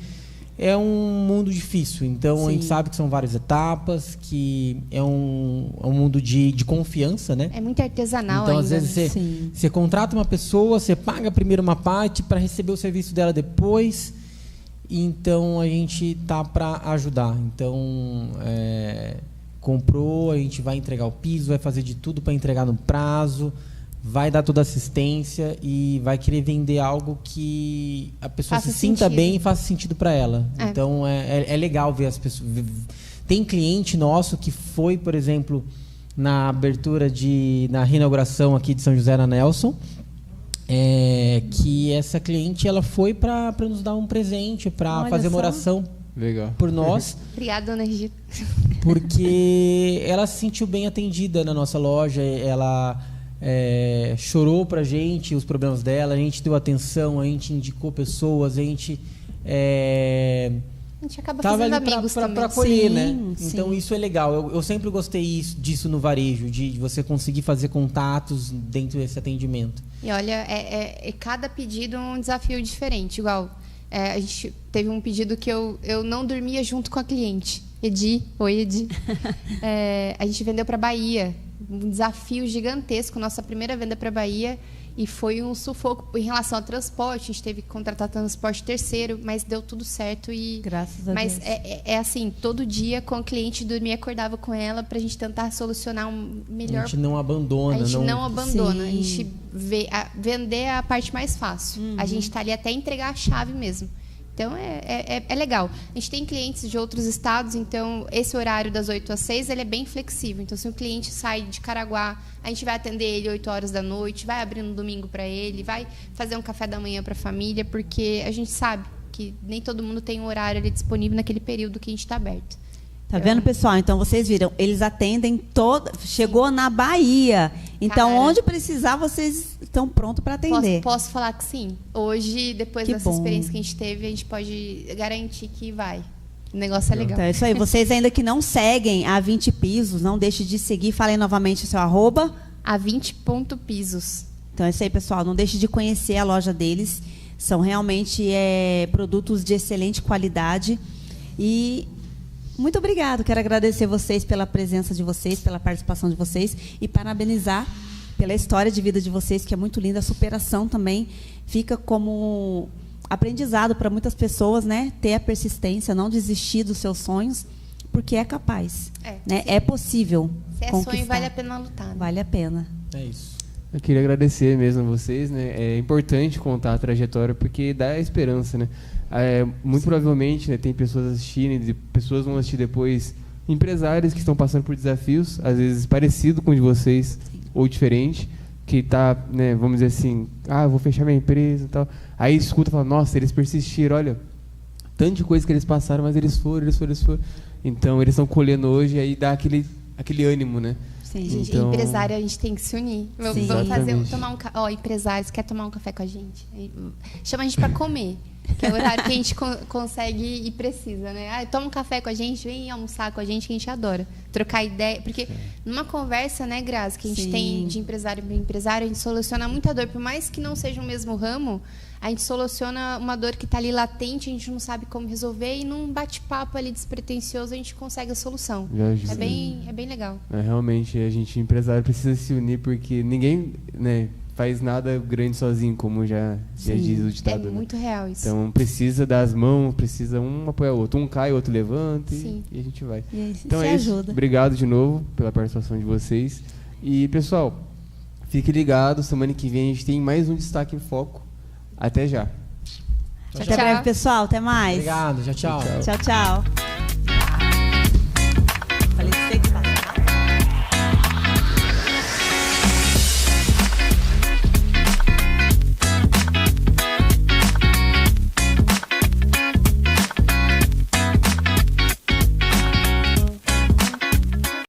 é um mundo difícil. Então, a gente sabe que são várias etapas, que é um mundo de confiança, né? É muito artesanal Então, ainda. às vezes, você contrata uma pessoa, você paga primeiro uma parte para receber o serviço dela depois. Então a gente tá para ajudar. Então comprou, a gente vai entregar o piso, vai fazer de tudo para entregar no prazo, vai dar toda a assistência e vai querer vender algo que a pessoa se sinta bem e faça sentido para ela. Então é legal ver as pessoas. Tem cliente nosso que foi, por exemplo, na abertura na reinauguração aqui de São José na Nelson, que essa cliente ela foi para nos dar um presente, para fazer uma oração por nós. Obrigada, dona Regina. Porque ela se sentiu bem atendida na nossa loja, ela chorou pra gente os problemas dela, a gente deu atenção, a gente indicou pessoas, a gente acaba tava fazendo ali amigos também. Pra acolher, Sim, né? sim. Então isso é legal. Eu sempre gostei disso no varejo, de você conseguir fazer contatos dentro desse atendimento. E olha, cada pedido é um desafio diferente. Igual, a gente teve um pedido que eu não dormia junto com a cliente. Oi, Edi. A gente vendeu para Bahia. Um desafio gigantesco. Nossa primeira venda para Bahia. E foi um sufoco em relação ao transporte. A gente teve que contratar transporte terceiro, mas deu tudo certo. Graças a Deus. Mas é assim, todo dia com a cliente dormia, acordava com ela para a gente tentar solucionar um melhor. A gente não abandona. A gente não abandona. Sim. A gente vender é a parte mais fácil. A gente está ali até entregar a chave mesmo. Então, é legal. A gente tem clientes de outros estados, então esse horário das 8 às 6 ele é bem flexível. Então, se o cliente sai de Caraguá, a gente vai atender ele 8 horas da noite, vai abrir no domingo para ele, vai fazer um café da manhã para a família, porque a gente sabe que nem todo mundo tem um horário ali disponível naquele período que a gente está aberto. Tá vendo, pessoal? Então, vocês viram, eles atendem chegou na Bahia. Então, Cara, onde precisar, vocês estão prontos para atender. Posso falar que sim. Hoje, depois Que dessa bom. experiência que a gente teve, a gente pode garantir que vai. O negócio é legal. Então, é isso aí. Vocês ainda que não seguem a 20 Pisos, não deixem de seguir. Falem novamente o seu @. A 20.pisos. Então, é isso aí, pessoal. Não deixe de conhecer a loja deles. São realmente produtos de excelente qualidade. E muito obrigado. Quero agradecer vocês pela presença de vocês, pela participação de vocês e parabenizar pela história de vida de vocês, que é muito linda. A superação também fica como aprendizado para muitas pessoas, né? Ter a persistência, não desistir dos seus sonhos, porque é capaz. Né? É possível. Se é conquistar. sonho, vale a pena lutar. Né? Vale a pena. É isso. Eu queria agradecer mesmo a vocês, né? É importante contar a trajetória porque dá esperança, né? Muito provavelmente, né, tem pessoas assistindo e pessoas vão assistir depois, empresários que estão passando por desafios, às vezes parecido com o de vocês ou diferente, que tá, né, vamos dizer assim, eu vou fechar minha empresa e tal. Aí escuta e fala, nossa, eles persistiram, olha, tanto de coisa que eles passaram, mas eles foram. Então, eles estão colhendo hoje e aí dá aquele ânimo, né? Sim. Gente, Então, empresário, a gente tem que se unir. Vamos tomar um café. Empresários, quer tomar um café com a gente? Chama a gente para comer. Que é o horário que a gente consegue e precisa, né? Toma um café com a gente, vem almoçar com a gente, que a gente adora. Trocar ideia. Porque numa conversa, né, Grazi, que a gente tem de empresário para empresário, a gente soluciona muita dor. Por mais que não seja o mesmo ramo, a gente soluciona uma dor que está ali latente, a gente não sabe como resolver, e num bate-papo ali despretensioso a gente consegue a solução. É bem legal. Realmente, a gente, empresário, precisa se unir, porque ninguém, né, faz nada grande sozinho, como já diz o ditado. É muito real isso. Então, precisa dar as mãos, precisa um apoiar o outro. Um cai, o outro levanta e a gente vai. Então é isso. Obrigado de novo pela participação de vocês. E, pessoal, fique ligado, semana que vem a gente tem mais um Destaque em Foco. Até já. Até breve, pessoal. Até mais. Obrigado. Tchau. Tchau, tchau.